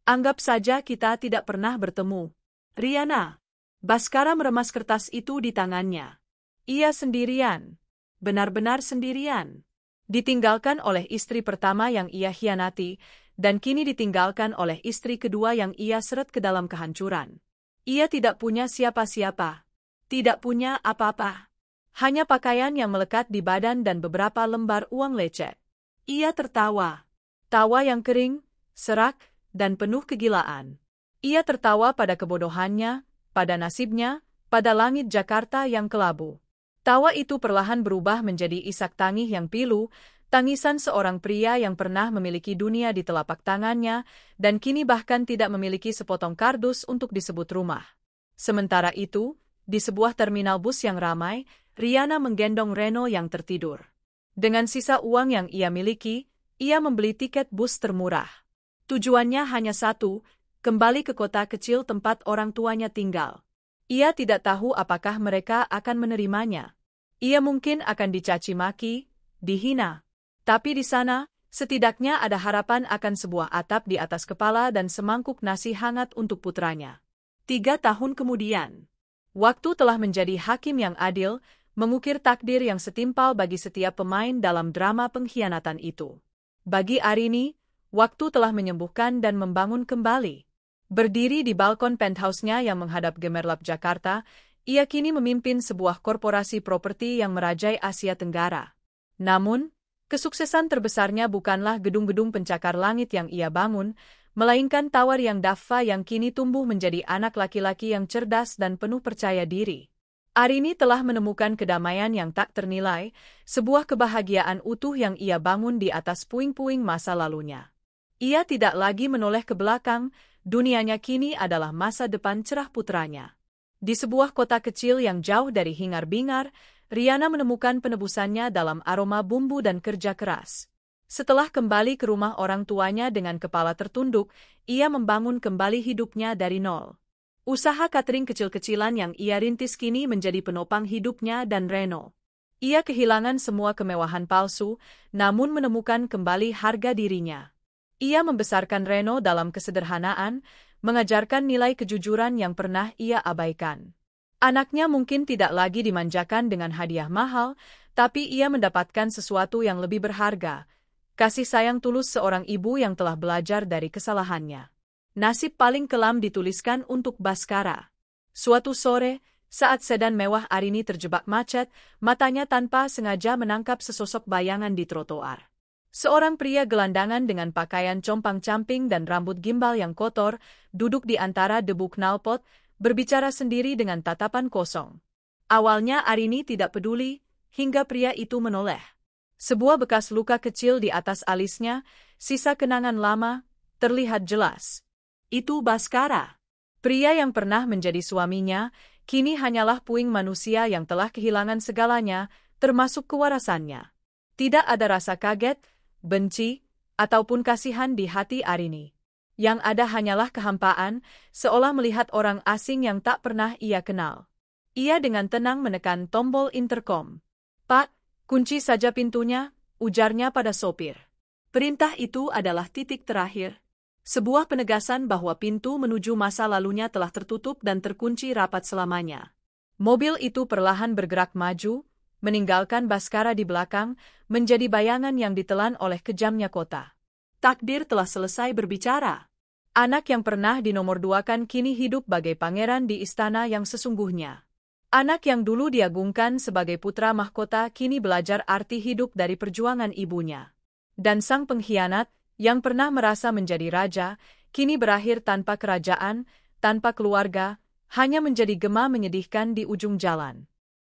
Anggap saja kita tidak pernah bertemu. Riana. Baskara meremas kertas itu di tangannya. Ia sendirian. Benar-benar sendirian. Ditinggalkan oleh istri pertama yang ia hianati, dan kini ditinggalkan oleh istri kedua yang ia seret ke dalam kehancuran. Ia tidak punya siapa-siapa. Tidak punya apa-apa. Hanya pakaian yang melekat di badan dan beberapa lembar uang lecek. Ia tertawa. Tawa yang kering, serak, dan penuh kegilaan. Ia tertawa pada kebodohannya, pada nasibnya, pada langit Jakarta yang kelabu. Tawa itu perlahan berubah menjadi isak tangis yang pilu, tangisan seorang pria yang pernah memiliki dunia di telapak tangannya, dan kini bahkan tidak memiliki sepotong kardus untuk disebut rumah. Sementara itu, di sebuah terminal bus yang ramai, Riana menggendong Reno yang tertidur. Dengan sisa uang yang ia miliki, ia membeli tiket bus termurah. Tujuannya hanya satu, kembali ke kota kecil tempat orang tuanya tinggal. Ia tidak tahu apakah mereka akan menerimanya. Ia mungkin akan dicaci maki, dihina. Tapi di sana, setidaknya ada harapan akan sebuah atap di atas kepala dan semangkuk nasi hangat untuk putranya. 3 tahun kemudian. Waktu telah menjadi hakim yang adil, mengukir takdir yang setimpal bagi setiap pemain dalam drama pengkhianatan itu. Bagi Arini, waktu telah menyembuhkan dan membangun kembali. Berdiri di balkon penthouse-nya yang menghadap gemerlap Jakarta, ia kini memimpin sebuah korporasi properti yang merajai Asia Tenggara. Namun, kesuksesan terbesarnya bukanlah gedung-gedung pencakar langit yang ia bangun, melainkan tawar yang dafa yang kini tumbuh menjadi anak laki-laki yang cerdas dan penuh percaya diri. Arini telah menemukan kedamaian yang tak ternilai, sebuah kebahagiaan utuh yang ia bangun di atas puing-puing masa lalunya. Ia tidak lagi menoleh ke belakang, dunianya kini adalah masa depan cerah putranya. Di sebuah kota kecil yang jauh dari hingar-bingar, Riana menemukan penebusannya dalam aroma bumbu dan kerja keras. Setelah kembali ke rumah orang tuanya dengan kepala tertunduk, ia membangun kembali hidupnya dari nol. Usaha catering kecil-kecilan yang ia rintis kini menjadi penopang hidupnya dan Reno. Ia kehilangan semua kemewahan palsu, namun menemukan kembali harga dirinya. Ia membesarkan Reno dalam kesederhanaan, mengajarkan nilai kejujuran yang pernah ia abaikan. Anaknya mungkin tidak lagi dimanjakan dengan hadiah mahal, tapi ia mendapatkan sesuatu yang lebih berharga, kasih sayang tulus seorang ibu yang telah belajar dari kesalahannya. Nasib paling kelam dituliskan untuk Baskara. Suatu sore, saat sedan mewah Arini terjebak macet, matanya tanpa sengaja menangkap sesosok bayangan di trotoar. Seorang pria gelandangan dengan pakaian compang-camping dan rambut gimbal yang kotor, duduk di antara debu knalpot, berbicara sendiri dengan tatapan kosong. Awalnya Arini tidak peduli, hingga pria itu menoleh. Sebuah bekas luka kecil di atas alisnya, sisa kenangan lama, terlihat jelas. Itu Baskara. Pria yang pernah menjadi suaminya, kini hanyalah puing manusia yang telah kehilangan segalanya, termasuk kewarasannya. Tidak ada rasa kaget, benci, ataupun kasihan di hati Arini. Yang ada hanyalah kehampaan, seolah melihat orang asing yang tak pernah ia kenal. Ia dengan tenang menekan tombol intercom. "Pak, kunci saja pintunya," ujarnya pada sopir. Perintah itu adalah titik terakhir. Sebuah penegasan bahwa pintu menuju masa lalunya telah tertutup dan terkunci rapat selamanya. Mobil itu perlahan bergerak maju, meninggalkan Baskara di belakang, menjadi bayangan yang ditelan oleh kejamnya kota. Takdir telah selesai berbicara. Anak yang pernah dinomorduakan kini hidup bagai pangeran di istana yang sesungguhnya. Anak yang dulu diagungkan sebagai putra mahkota kini belajar arti hidup dari perjuangan ibunya. Dan sang pengkhianat, yang pernah merasa menjadi raja, kini berakhir tanpa kerajaan, tanpa keluarga, hanya menjadi gema menyedihkan di ujung jalan.